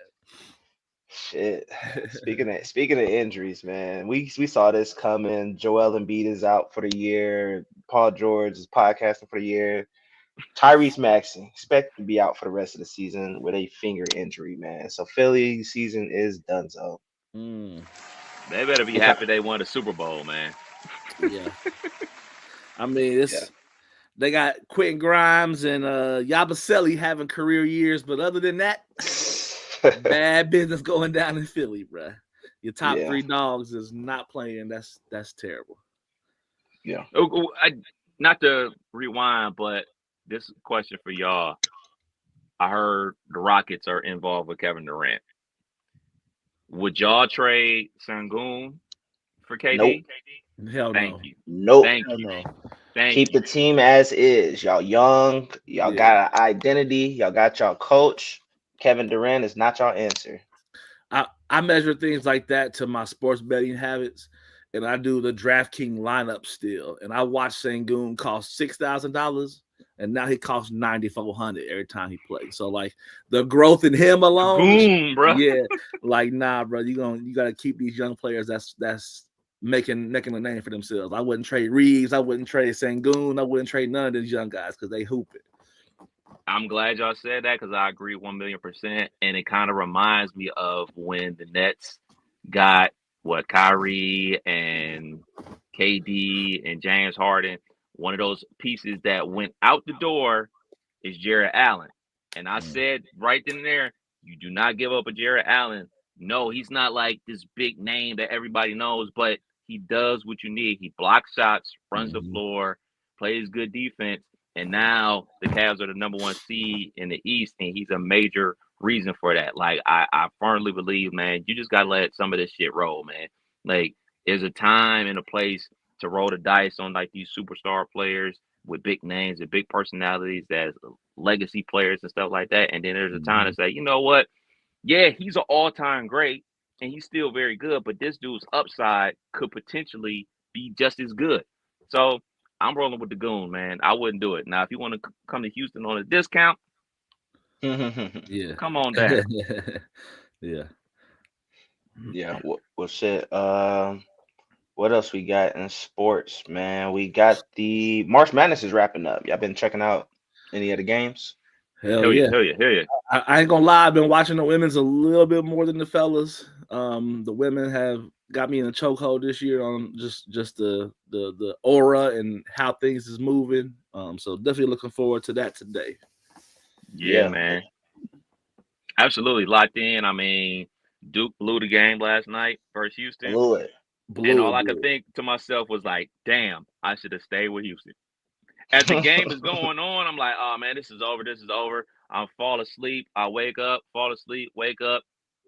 Shit. Speaking of injuries, man, we saw this coming. Joel Embiid is out for the year. Paul George is podcasting for the year. Tyrese Maxey expected to be out for the rest of the season with a finger injury, man. So Philly season is donezo. They better be happy they won the Super Bowl, man. Yeah. I mean, They got Quentin Grimes and Yabusele having career years, but other than that, bad business going down in Philly, bro. Your top 3 dogs is not playing. That's terrible. Yeah. Not to rewind, but this question for y'all. I heard the Rockets are involved with Kevin Durant. Would y'all trade Sengun for KD? Nope. Hell no. Thank you. Nope. Thank you. No. Keep the team as is. Y'all young. Y'all got an identity. Y'all got y'all coach. Kevin Durant is not y'all answer. I measure things like that to my sports betting habits, and I do the DraftKings lineup still. And I watch Sengun cost $6,000, and now he costs $9,400 every time he plays. So like the growth in him alone, boom, bro. Yeah, like nah, bro. You got to keep these young players. That's making a name for themselves. I wouldn't trade Reeves. I wouldn't trade Sengun. I wouldn't trade none of these young guys because they hoop it. I'm glad y'all said that because I agree 1,000,000%. And it kind of reminds me of when the Nets got Kyrie and KD and James Harden. One of those pieces that went out the door is Jarrett Allen. And I said right then and there, you do not give up a Jarrett Allen. No, he's not like this big name that everybody knows, but he does what you need. He blocks shots, runs the floor, plays good defense. And now the Cavs are the number 1 seed in the East, and he's a major reason for that. Like, I firmly believe, man, you just got to let some of this shit roll, man. Like, there's a time and a place to roll the dice on, like, these superstar players with big names and big personalities as legacy players and stuff like that. And then there's a time to say, you know what? Yeah, he's an all-time great, and he's still very good, but this dude's upside could potentially be just as good. So I'm rolling with the goon, man. I wouldn't do it. Now, if you want to come to Houston on a discount, come on down. Yeah. Well, shit. What else we got in sports, man? We got the March Madness is wrapping up. Y'all been checking out any of the games? Hell yeah. I ain't gonna lie, I've been watching the women's a little bit more than the fellas. The women have got me in a chokehold this year on just the aura and how things is moving. So definitely looking forward to that today. Yeah, man. Absolutely locked in. I mean, Duke blew the game last night versus Houston. Blew it. And all I could think to myself was like, damn, I should have stayed with Houston. As the game is going on, I'm like, oh, man, this is over. I'll fall asleep. I wake up, fall asleep, wake up,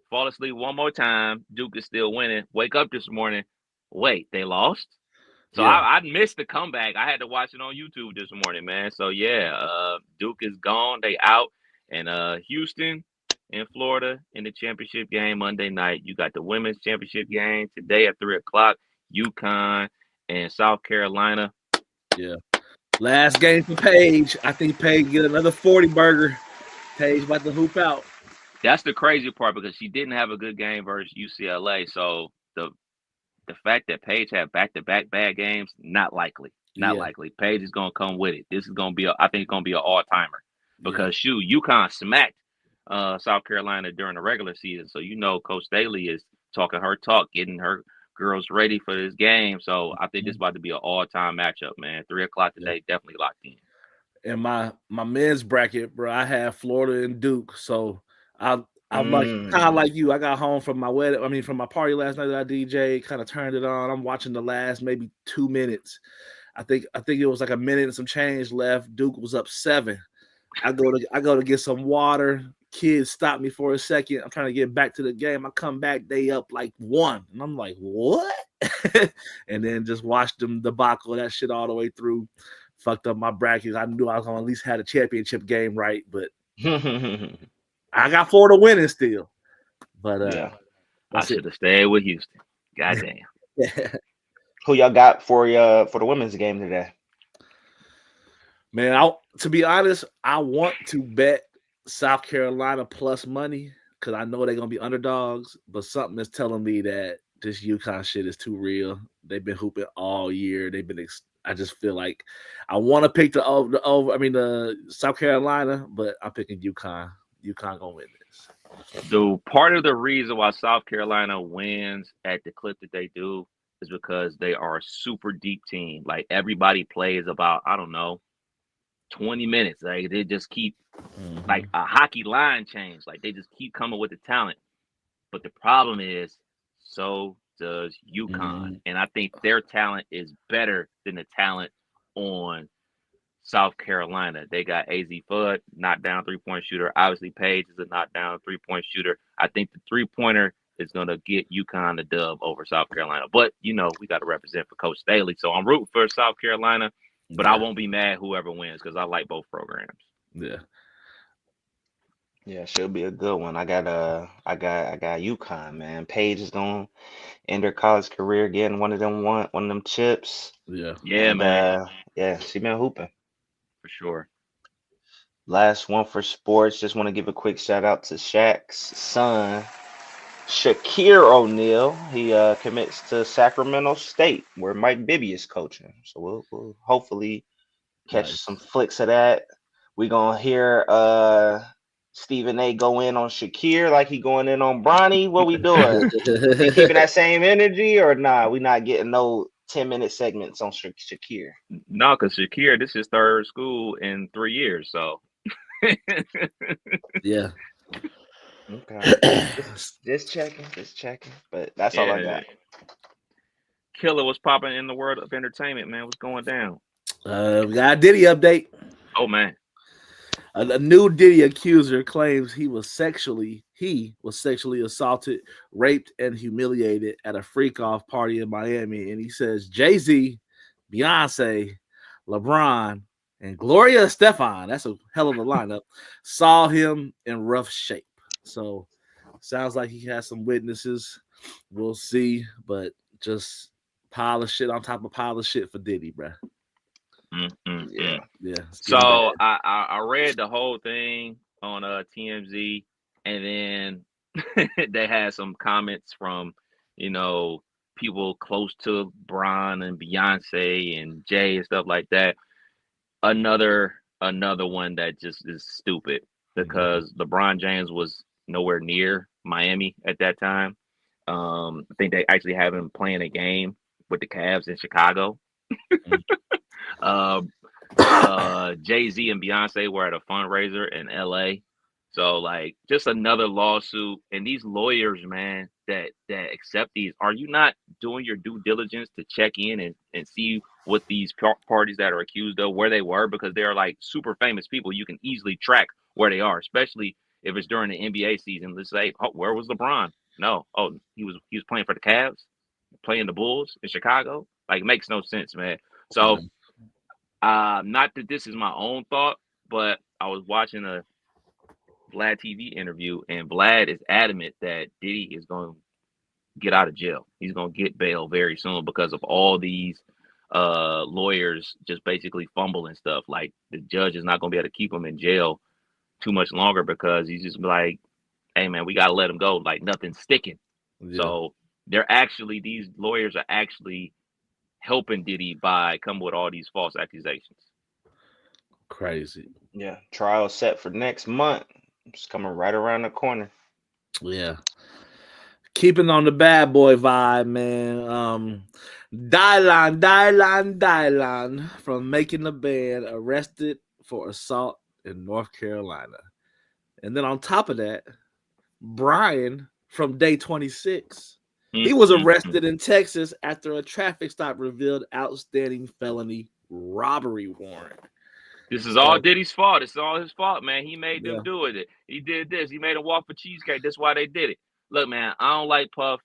fall asleep one more time. Duke is still winning. Wake up this morning. Wait, they lost? So I missed the comeback. I had to watch it on YouTube this morning, man. So, Duke is gone. They out. And Houston in Florida in the championship game Monday night. You got the women's championship game today at 3 o'clock. UConn and South Carolina. Yeah. Last game for Paige. I think Paige get another 40 burger. Paige about to hoop out. That's the crazy part because she didn't have a good game versus UCLA. So the fact that Paige had back-to-back bad games, not likely. Not likely. Paige is gonna come with it. This is gonna be I think it's gonna be an all-timer. Because UConn smacked South Carolina during the regular season. So Coach Staley is talking her talk, getting her girls ready for this game. So I think this is about to be an all-time matchup, man. 3 o'clock today, definitely locked in. In my men's bracket, bro, I have Florida and Duke. So I'm like kind of like you. I got home from my from my party last night that I DJ, kind of turned it on. I'm watching the last maybe 2 minutes. I think it was like a minute and some change left. Duke was up 7. I go to get some water. Kids stop me for a second. I'm trying to get back to the game. I come back, they up like 1. And I'm like, what? And then just watched them debacle that shit all the way through. Fucked up my brackets. I knew I was going to at least have a championship game right, but I got Florida winning still. But I should have stayed with Houston. Goddamn. Who y'all got for the women's game today? Man, to be honest, I want to bet South Carolina plus money because I know they're going to be underdogs, but something is telling me that this UConn shit is too real. They've been hooping all year. I just feel like I want to pick the South Carolina, but I'm picking UConn. UConn going to win this. So part of the reason why South Carolina wins at the clip that they do is because they are a super deep team. Like everybody plays about, I don't know, 20 minutes. Like they just keep like a hockey line change. Like they just keep coming with the talent. But the problem is, so does UConn. And I think their talent is better than the talent on South Carolina. They got AZ Fudd, knockdown 3-point shooter. Obviously, Page is a knockdown 3-point shooter. I think the 3-pointer is going to get UConn the dub over South Carolina. But, we got to represent for Coach Staley. So I'm rooting for South Carolina, but I won't be mad whoever wins because I like both programs. Yeah. Yeah, should be a good one. I got UConn, man. Page is gonna end her college career getting one of them chips. Yeah. Yeah, And, man. She been hooping. For sure. Last one for sports. Just want to give a quick shout out to Shaq's son, Shaquille O'Neal. He commits to Sacramento State, where Mike Bibby is coaching. So we'll hopefully catch some flicks of that. We're gonna hear Stephen A go in on Shakir like he going in on Bronny. What we doing? He keeping that same energy or nah? We not getting no 10-minute segments on Shakir. No, because Shakir, this is his third school in 3 years. So Yeah. Okay. just checking. But that's all I got. Killer was popping in the world of entertainment, man. What's going down? We got a Diddy update. Oh man. A new Diddy accuser claims he was sexually assaulted, raped, and humiliated at a freak-off party in Miami. And he says Jay-Z, Beyonce, LeBron, and Gloria Estefan, that's a hell of a lineup, saw him in rough shape. So sounds like he has some witnesses. We'll see, but just pile of shit on top of pile of shit for Diddy, bruh. Yeah. So I read the whole thing on TMZ, and then they had some comments from people close to Bron and Beyonce and Jay and stuff like that. Another one that just is stupid because LeBron James was nowhere near Miami at that time. I think they actually have him playing a game with the Cavs in Chicago. Jay-Z and Beyonce were at a fundraiser in LA. So like just another lawsuit. And these lawyers, man, that accept these, are you not doing your due diligence to check in and see what these parties that are accused of, where they were? Because they're like super famous people. You can easily track where they are, especially if it's during the NBA season. Let's say, where was LeBron? No. Oh, he was playing for the Cavs, playing the Bulls in Chicago. Like, it makes no sense, man. So not that this is my own thought, but I was watching a Vlad TV interview, and Vlad is adamant that Diddy is going to get out of jail. He's going to get bail very soon because of all these lawyers just basically fumbling stuff. Like, the judge is not going to be able to keep him in jail too much longer because he's just like, hey, man, we got to let him go. Like, nothing's sticking. Yeah. So these lawyers are actually helping Diddy by coming with all these false accusations. Crazy. Yeah. Trial set for next month. It's coming right around the corner. Yeah. Keeping on the bad boy vibe, man. Dylan from Making the Band arrested for assault in North Carolina. And then on top of that, Brian from Day 26. He was arrested in Texas after a traffic stop revealed outstanding felony robbery warrant. This is all Diddy's fault. It's all his fault, man. He made them do it. He did this. He made them walk for cheesecake. That's why they did it. Look, man, I don't like Puff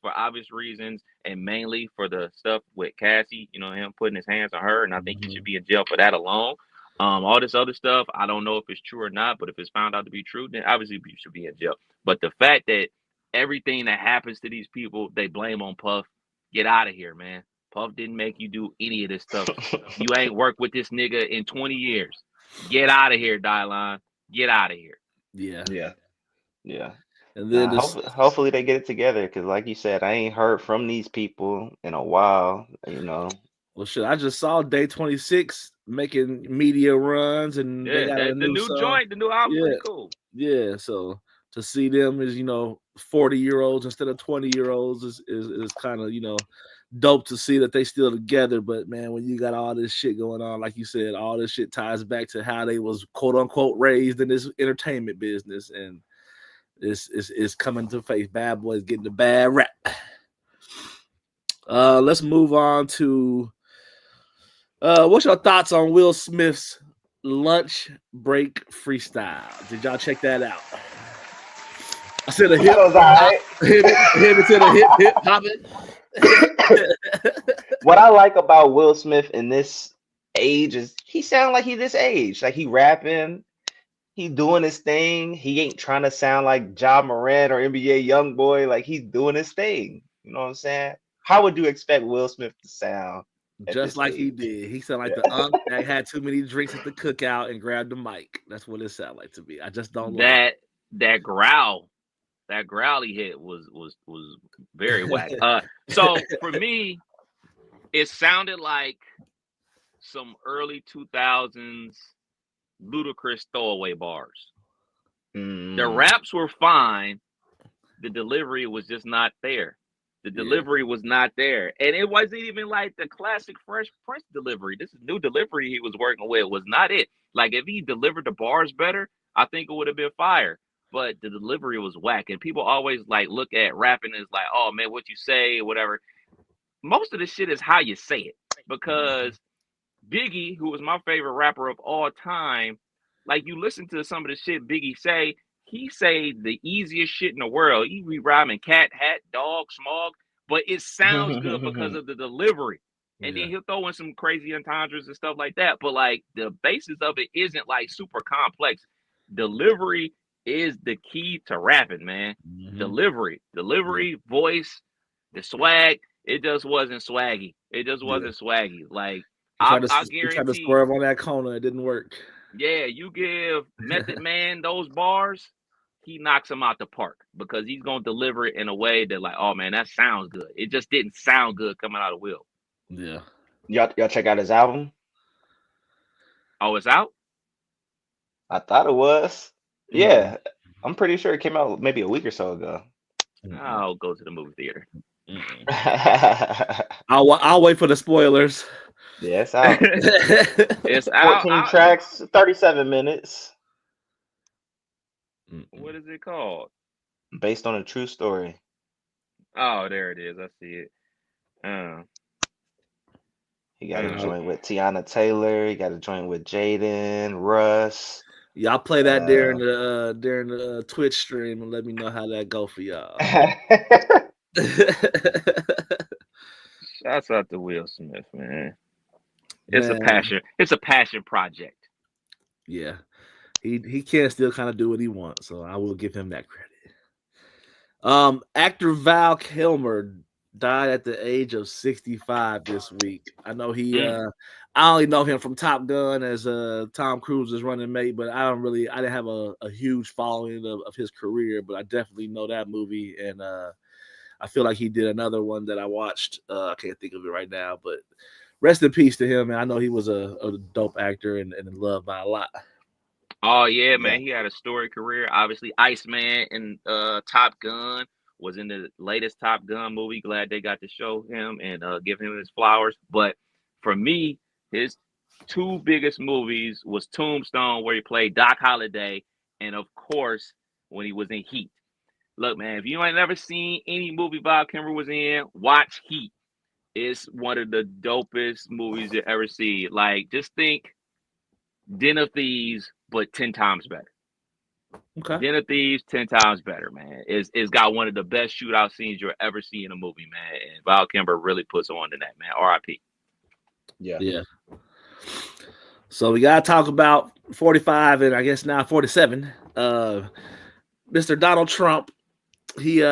for obvious reasons, and mainly for the stuff with Cassie, him putting his hands on her, and I think he should be in jail for that alone. All this other stuff, I don't know if it's true or not, but if it's found out to be true, then obviously you should be in jail. But the fact that everything that happens to these people, they blame on Puff. Get out of here, man. Puff didn't make you do any of this stuff. You ain't worked with this nigga in 20 years. Get out of here, Dylan. Get out of here. Yeah. And then hopefully they get it together because, like you said, I ain't heard from these people in a while. Well, shit, I just saw Day 26 making media runs, and they got the new joint, the new album, pretty cool. Yeah, so to see them as 40-year-olds instead of 20-year-olds is kind of dope to see that they still together. But man, when you got all this shit going on, like you said, all this shit ties back to how they was quote unquote raised in this entertainment business, and it's coming to face. Bad Boy's getting the bad rap. Let's move on to what's your thoughts on Will Smith's lunch break freestyle? Did y'all check that out? I said a hip, hit it to the hip, hop it. What I like about Will Smith in this age is he sound like he this age. Like he rapping, he doing his thing. He ain't trying to sound like Ja Morant or NBA Youngboy. Like he's doing his thing. You know what I'm saying? How would you expect Will Smith to sound? Just like he did. He sounded like the that had too many drinks at the cookout and grabbed the mic. That's what it sounded like to me. I just don't that growl. That growl he hit was very whack. So for me, it sounded like some early 2000s Ludacris throwaway bars. The raps were fine. The delivery was just not there. The delivery was not there. And it wasn't even like the classic Fresh Prince delivery. This new delivery he was working with was not it. Like if he delivered the bars better, I think it would have been fire. But the delivery was whack. And people always like look at rapping as like, oh man, what you say, whatever. Most of the shit is how you say it. Because Biggie, who was my favorite rapper of all time, like you listen to some of the shit Biggie say, he say the easiest shit in the world. He be rhyming cat, hat, dog, smog, but it sounds good because of the delivery. And then he'll throw in some crazy entendres and stuff like that. But like the basis of it isn't like super complex. Delivery is the key to rapping, man. Delivery, voice, the swag. It just wasn't swaggy. It just wasn't swaggy. Like I guarantee. You tried to swerve on that corner. It didn't work. Yeah, you give Method Man those bars, he knocks him out the park because he's gonna deliver it in a way that like, oh man, that sounds good. It just didn't sound good coming out of Will. Yeah. Y'all check out his album? Oh, it's out? I thought it was. Yeah. I'm pretty sure it came out maybe a week or so ago. I'll go to the movie theater. I'll wait for the spoilers. Yeah, it's out. It's 14 tracks, 37 minutes. What is it called? Based on a true story. Oh, there it is. I see it. He got a joint with Tiana Taylor. He got a joint with Jaden, Russ. Y'all play that during the Twitch stream and let me know how that go for y'all. Shouts out to Will Smith, man. It's a passion. It's a passion project. Yeah, he can still kind of do what he wants, so I will give him that credit. Actor Val Kilmer died at the age of 65 this week. I know I only know him from Top Gun as Tom Cruise's running mate, but I didn't have a huge following of his career, but I definitely know that movie, and I feel like he did another one that I watched. I can't think of it right now, but rest in peace to him, man. I know he was a dope actor and loved by a lot. Oh yeah, man. He had a storied career. Obviously, Iceman in Top Gun was in the latest Top Gun movie. Glad they got to show him and give him his flowers. But for me, his two biggest movies was Tombstone, where he played Doc Holliday, and of course, when he was in Heat. Look, man, if you ain't never seen any movie Val Kilmer was in, watch Heat. It's one of the dopest movies you ever see. Like, just think Den of Thieves, but 10 times better. Okay. Den of Thieves, 10 times better, man. It's got one of the best shootout scenes you'll ever see in a movie, man. And Val Kilmer really puts on to that, man. R.I.P. Yeah. So we gotta talk about 45 and I guess now 47. Mr. Donald Trump. He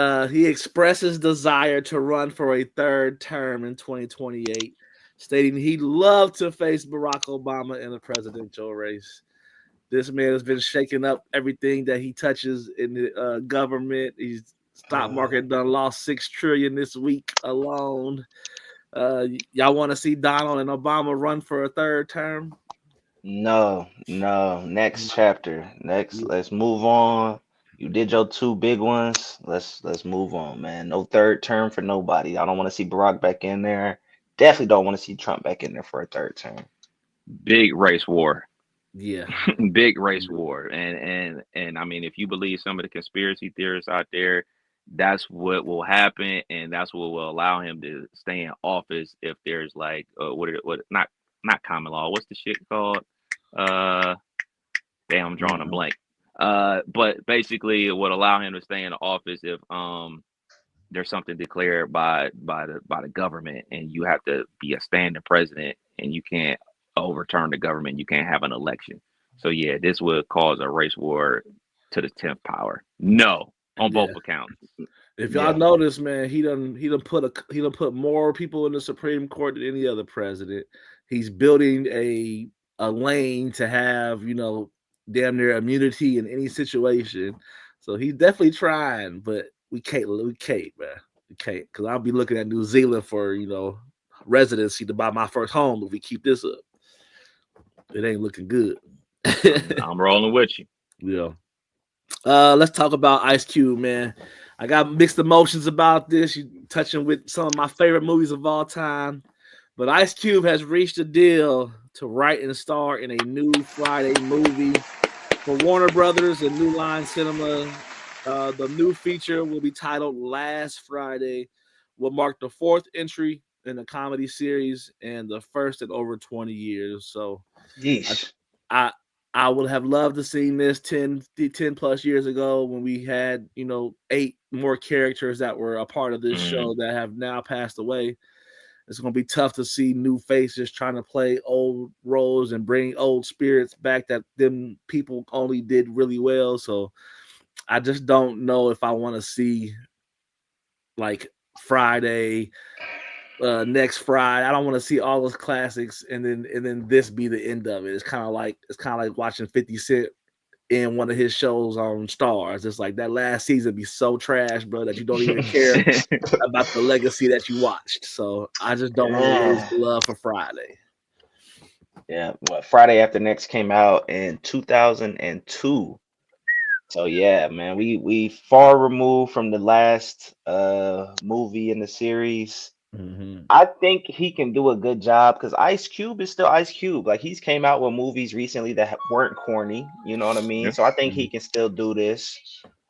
expresses desire to run for a third term in 2028, stating he'd love to face Barack Obama in the presidential race. This man has been shaking up everything that he touches in the government. His stock market done lost $6 trillion this week alone. Y'all want to see Donald and Obama run for a third term? No. Next chapter. Let's move on. You did your two big ones. Let's move on, man. No third term for nobody. I don't want to see Barack back in there. Definitely don't want to see Trump back in there for a third term. Big race war. Yeah. Big race war. And I mean, if you believe some of the conspiracy theorists out there, that's what will happen, and that's what will allow him to stay in office if there's like what not common law. What's the shit called? Damn, I'm drawing a blank. But basically, it would allow him to stay in office if there's something declared by the government, and you have to be a standing president, and you can't overturn the government. You can't have an election. So yeah, this would cause a race war to the 10th power. No, on both accounts. If y'all notice, man, he done put more people in the Supreme Court than any other president. He's building a lane to have, damn near immunity in any situation. So he's definitely trying, but we can't, man. We can't, because I'll be looking at New Zealand for, residency to buy my first home if we keep this up. It ain't looking good. I'm rolling with you. Yeah. Let's talk about Ice Cube, man. I got mixed emotions about this. You touching with some of my favorite movies of all time. But Ice Cube has reached a deal to write and star in a new Friday movie for Warner Brothers and New Line Cinema. The new feature will be titled Last Friday, will mark the fourth entry in the comedy series and the first in over 20 years. So I would have loved to see this 10 plus years ago when we had, 8 more characters that were a part of this show that have now passed away. It's going to be tough to see new faces trying to play old roles and bring old spirits back that them people only did really well. So I just don't know if I want to see like Friday, next Friday. I don't want to see all those classics and then this be the end of it. It's kind of like watching 50 Cent in one of his shows on Stars. It's like that last season be so trash, bro, that you don't even care about the legacy that you watched. So I just don't want to lose the love for Friday. Yeah, Friday After Next came out in 2002. So yeah, man, we far removed from the last movie in the series. Mm-hmm. I think he can do a good job because Ice Cube is still Ice Cube. Like, he's came out with movies recently that weren't corny, you know what I mean? Yeah. So I think he can still do this.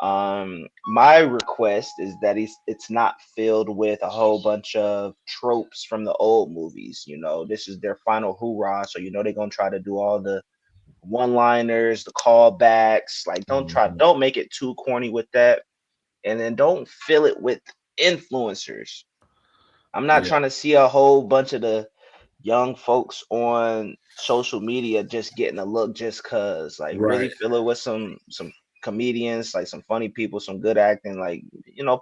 My request is that it's not filled with a whole bunch of tropes from the old movies. This is their final hoorah, so they're gonna try to do all the one-liners, the callbacks. Like, don't make it too corny with that, and then don't fill it with influencers. I'm not trying to see a whole bunch of the young folks on social media just getting a look just cause. Like, really fill it with some comedians, like some funny people, some good acting. Like,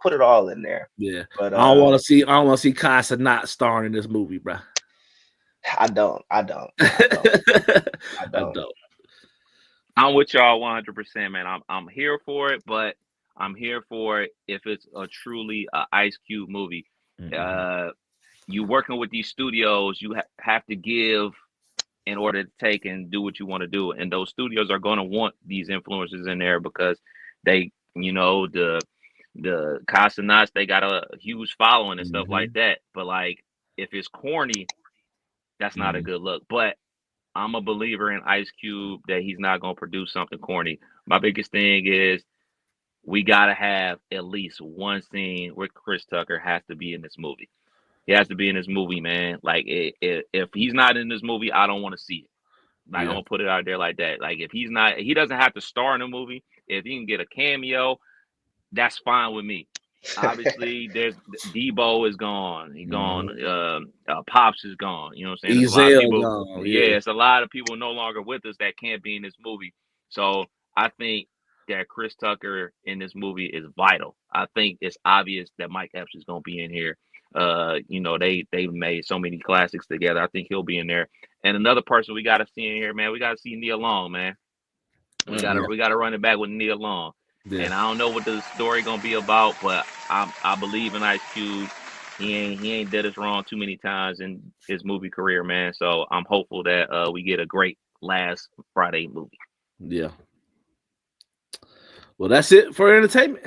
put it all in there. Yeah, but I don't want to see Casa not starring in this movie, bro. I don't. I don't. I'm with y'all 100%, man. I'm here for it, but I'm here for it if it's a truly Ice Cube movie. Mm-hmm. You working with these studios, you have to give in order to take and do what you want to do, and those studios are going to want these influencers in there because they, the Casa Nuts, they got a huge following and stuff like that. But like, if it's corny, that's not a good look. But I'm a believer in Ice Cube that he's not going to produce something corny. My biggest thing is we got to have at least one scene where Chris Tucker has to be in this movie. He has to be in this movie, man. Like, if he's not in this movie, I don't want to see it. Like, I'm going to put it out there like that. Like, if he's not, he doesn't have to star in the movie. If he can get a cameo, that's fine with me. Obviously, there's Debo is gone. He's gone. Pops is gone. You know what I'm saying? Gone. It's a lot of people no longer with us that can't be in this movie. So I think that Chris Tucker in this movie is vital. I think it's obvious that Mike Epps is going to be in here. They made so many classics together. I think he'll be in there. And another person we got to see in here, man, we got to see Nia Long, man. We got to run it back with Nia Long. Yeah. And I don't know what the story gonna be about, but I believe in Ice Cube. He ain't did us wrong too many times in his movie career, man. So I'm hopeful that we get a great Last Friday movie. Yeah. Well, that's it for entertainment.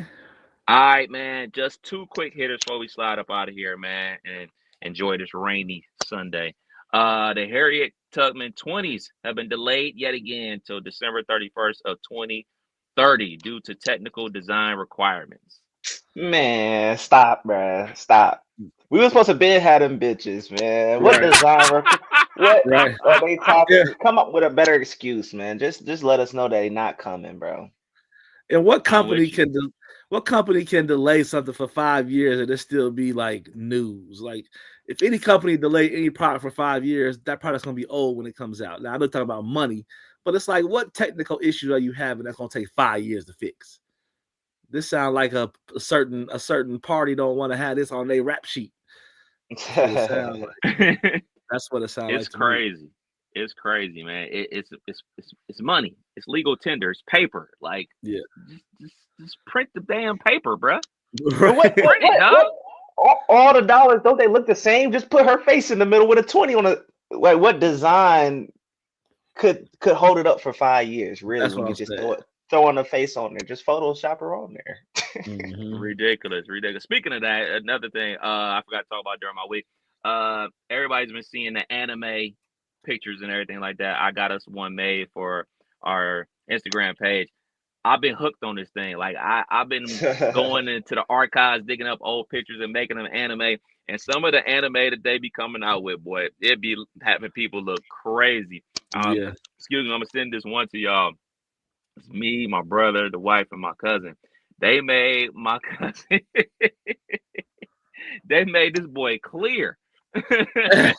All right, man. Just 2 quick hitters before we slide up out of here, man, and enjoy this rainy Sunday. The Harriet Tubman 20s have been delayed yet again till December 31st of 2030 due to technical design requirements. Man, stop, bruh. Stop. We were supposed to been had them bitches, man. What design? What are they talking? Yeah. Come up with a better excuse, man. Just let us know that they're not coming, bro. And what company can delay something for 5 years and it still be like news? Like, if any company delay any product for 5 years, that product's gonna be old when it comes out. Now, I'm not talking about money, but it's like, what technical issues are you having that's gonna take 5 years to fix? This sounds like a certain party don't want to have this on their rap sheet. That's what it sounds like. It's crazy. It's crazy, man. It's money. It's legal tender. It's paper. Like, yeah, just print the damn paper, bro. All the dollars, don't they look the same? Just put her face in the middle with a 20 on it. Like, what design could hold it up for 5 years? Really, That's we what could I'm just saying. throw on the face on there. Just Photoshop her on there. Ridiculous. Speaking of that, another thing I forgot to talk about during my week. Everybody's been seeing the anime pictures and everything like that. I got us one made for our Instagram page. I've been hooked on this thing. Like, I've been going into the archives, digging up old pictures and making them anime. And some of the anime that they be coming out with, boy, it be having people look crazy. Yeah. Excuse me, I'm gonna send this one to y'all. It's me, my brother, the wife, and my cousin. They made my cousin. They made this boy clear. I'm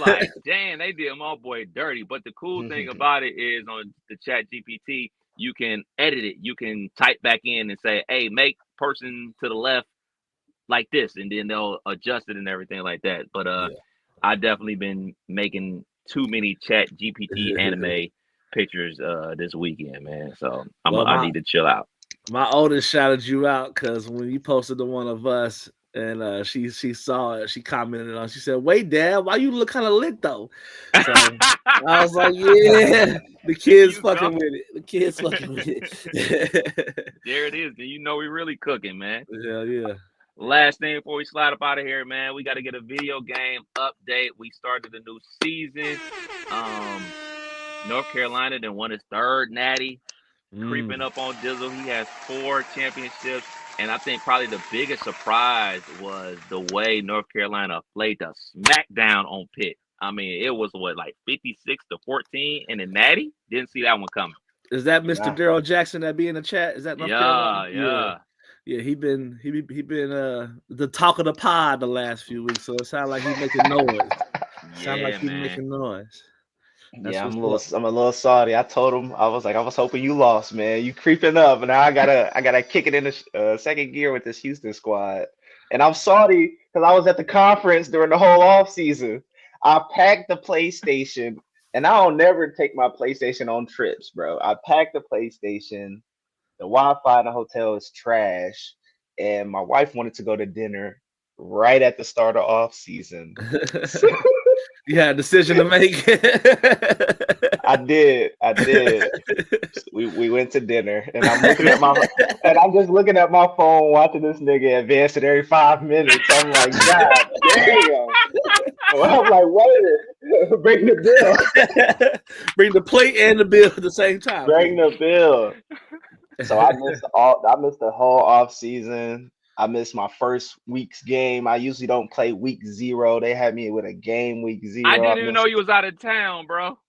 like, damn, they did my boy dirty. But the cool thing about it is, on the Chat GPT, you can edit it. You can type back in and say, hey, make person to the left like this, and then they'll adjust it and everything like that. But I definitely been making too many Chat GPT anime pictures this weekend, man. So I need to chill out. My oldest shouted you out because when you posted the one of us, and she saw it, she commented on. She said, "Wait, Dad, why you look kind of lit though?" So I was like, "Yeah, the kids fucking with it. The kids fucking with it." There it is. Then you know we really cooking, man. Yeah. Last thing before we slide up out of here, man, we got to get a video game update. We started a new season. North Carolina then won his 3rd natty. Creeping up on Dizzle. He has 4 championships. And I think probably the biggest surprise was the way North Carolina played the smackdown on Pitt. I mean, it was like 56-14 in the natty. Didn't see that one coming. Is that Mr. Daryl Jackson that be in the chat? Is that North Carolina? Yeah, he been the talk of the pod the last few weeks. So it sounds like he's making noise. Making noise. That's I'm a little salty. I told him, I was hoping you lost, man. You creeping up, and now I gotta kick it in the second gear with this Houston squad. And I'm salty because I was at the conference during the whole off season. I packed the PlayStation, and I don't never take my PlayStation on trips, bro. I packed the PlayStation. The Wi-Fi in the hotel is trash, and my wife wanted to go to dinner right at the start of off season. You had a decision to make. I did. We went to dinner, and I'm just looking at my phone, watching this nigga advance it every 5 minutes. I'm like, God damn. Well, I'm like, wait, bring the bill. Bring the plate and the bill at the same time. Bring the bill. So I missed the whole off season. I missed my first week's game. I usually don't play week 0. They had me with a game week 0. I didn't even know you was out of town, bro.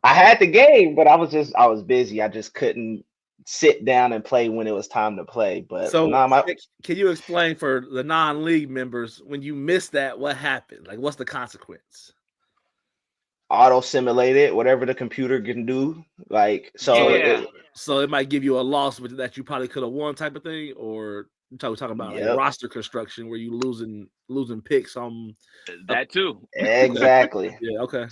I had the game, but I was busy. I just couldn't sit down and play when it was time to play. But so can you explain for the non-league members, when you missed that, what happened? Like, what's the consequence? Auto simulate it, whatever the computer can do. Like, so so it might give you a loss that you probably could have won, type of thing, or we're talking about like roster construction where you losing picks on that too. Exactly. Yeah. Okay.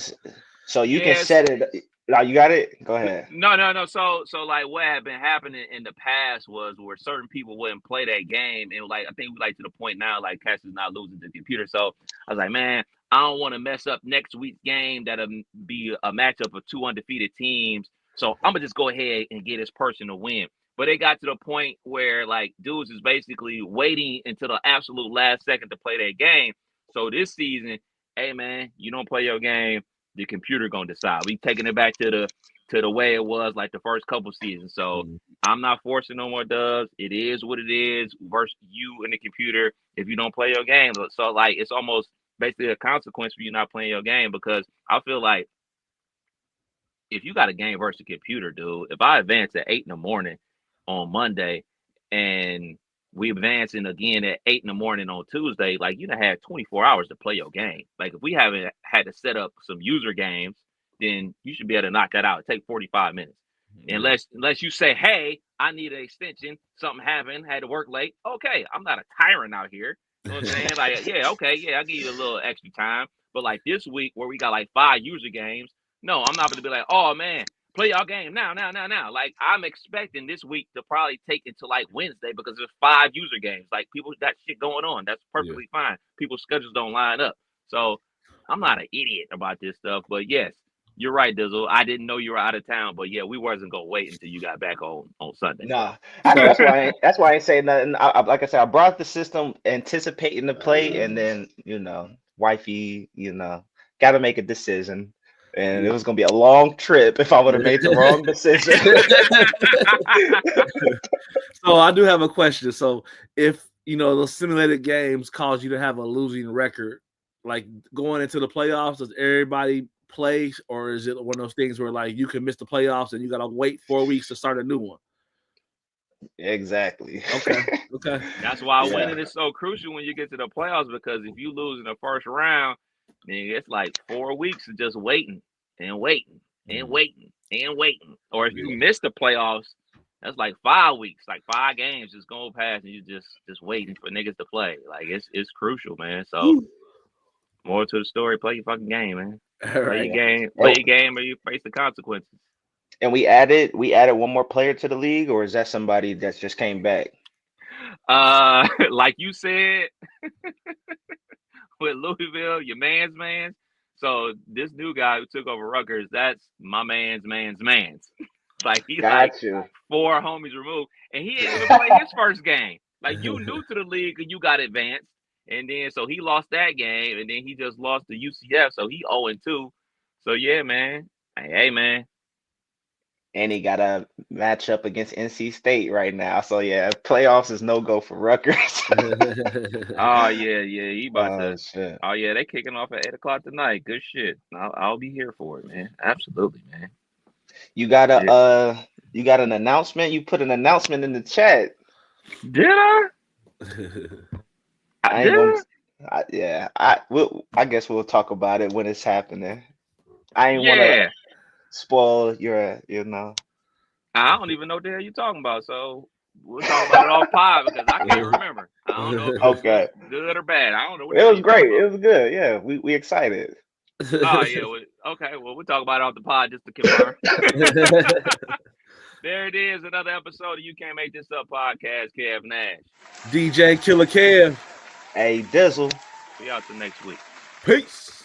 So you can set it. Now you got it. Go ahead. No. So like what had been happening in the past was where certain people wouldn't play that game, and like I think we to the point now like Cass is not losing to the computer. So I was like, man, I don't want to mess up next week's game. That'll be a matchup of 2 undefeated teams. So I'm gonna just go ahead and get this person to win. But it got to the point where like dudes is basically waiting until the absolute last second to play their game. So this season, hey man, you don't play your game, the computer gonna decide. We taking it back to the way it was like the first couple seasons. So I'm not forcing no more dubs. It is what it is versus you and the computer if you don't play your game. So like it's almost basically a consequence for you not playing your game, because I feel like if you got a game versus the computer, dude, if I advance at 8 a.m. on Monday and we advancing again at 8 a.m. on Tuesday, like you done had 24 hours to play your game. Like if we haven't had to set up some user games, then you should be able to knock that out. It take 45 minutes. Unless you say, hey, I need an extension, something happened, had to work late. Okay, I'm not a tyrant out here. You know what I'm saying? Like, yeah, okay, yeah, I'll give you a little extra time. But like this week where we got like 5 user games, no, I'm not gonna be like, oh man, play y'all game now. Like I'm expecting this week to probably take until like Wednesday because there's 5 user games. Like people got shit going on. That's perfectly fine. People's schedules don't line up. So I'm not an idiot about this stuff. But yes, you're right, Dizzle. I didn't know you were out of town, but yeah, we wasn't gonna wait until you got back on Sunday. Nah, that's why I ain't saying nothing. Like I said, I brought the system anticipating the play, and then wifey, got to make a decision. And it was gonna be a long trip if I would have made the wrong decision. So I do have a question. So if those simulated games cause you to have a losing record, like going into the playoffs, does everybody play, or is it one of those things where like you can miss the playoffs and you gotta wait 4 weeks to start a new one? Exactly. Okay. That's why winning is so crucial when you get to the playoffs, because if you lose in the first round, then it's like 4 weeks of just waiting and waiting and waiting and waiting. Or if you miss the playoffs, that's like 5 weeks, like 5 games just going past, and you just waiting for niggas to play. Like it's crucial, man. So more to the story, play your fucking game, man. Play your game, or you face the consequences. And we added one more player to the league, or is that somebody that's just came back? Like you said, with Louisville, your man's. So this new guy who took over Rutgers, that's my man's. Like he's like 4 homies removed, and he didn't even play his first game. Like you new to the league and you got advanced. And then, so he lost that game, and then he just lost to UCF, so he 0-2. So, yeah, man. Hey, man. And he got a matchup against NC State right now. So, yeah, playoffs is no-go for Rutgers. Oh, yeah. He about to. Shit. Oh, yeah, they kicking off at 8 o'clock tonight. Good shit. I'll be here for it, man. Absolutely, man. You got an announcement? You put an announcement in the chat. Did I? I guess we'll talk about it when it's happening. I ain't want to spoil your, I don't even know what the hell you're talking about, so we'll talk about it off pod because I can't remember. I don't know if it was good or bad. I don't know. It was great. It was good. Yeah, we excited. Oh yeah. Okay. Well, we'll talk about it off the pod just to confirm. There it is, another episode of You Can't Make This Up podcast. Kev Nash, DJ Killer Kev. Hey, Dizzle. We out till next week. Peace.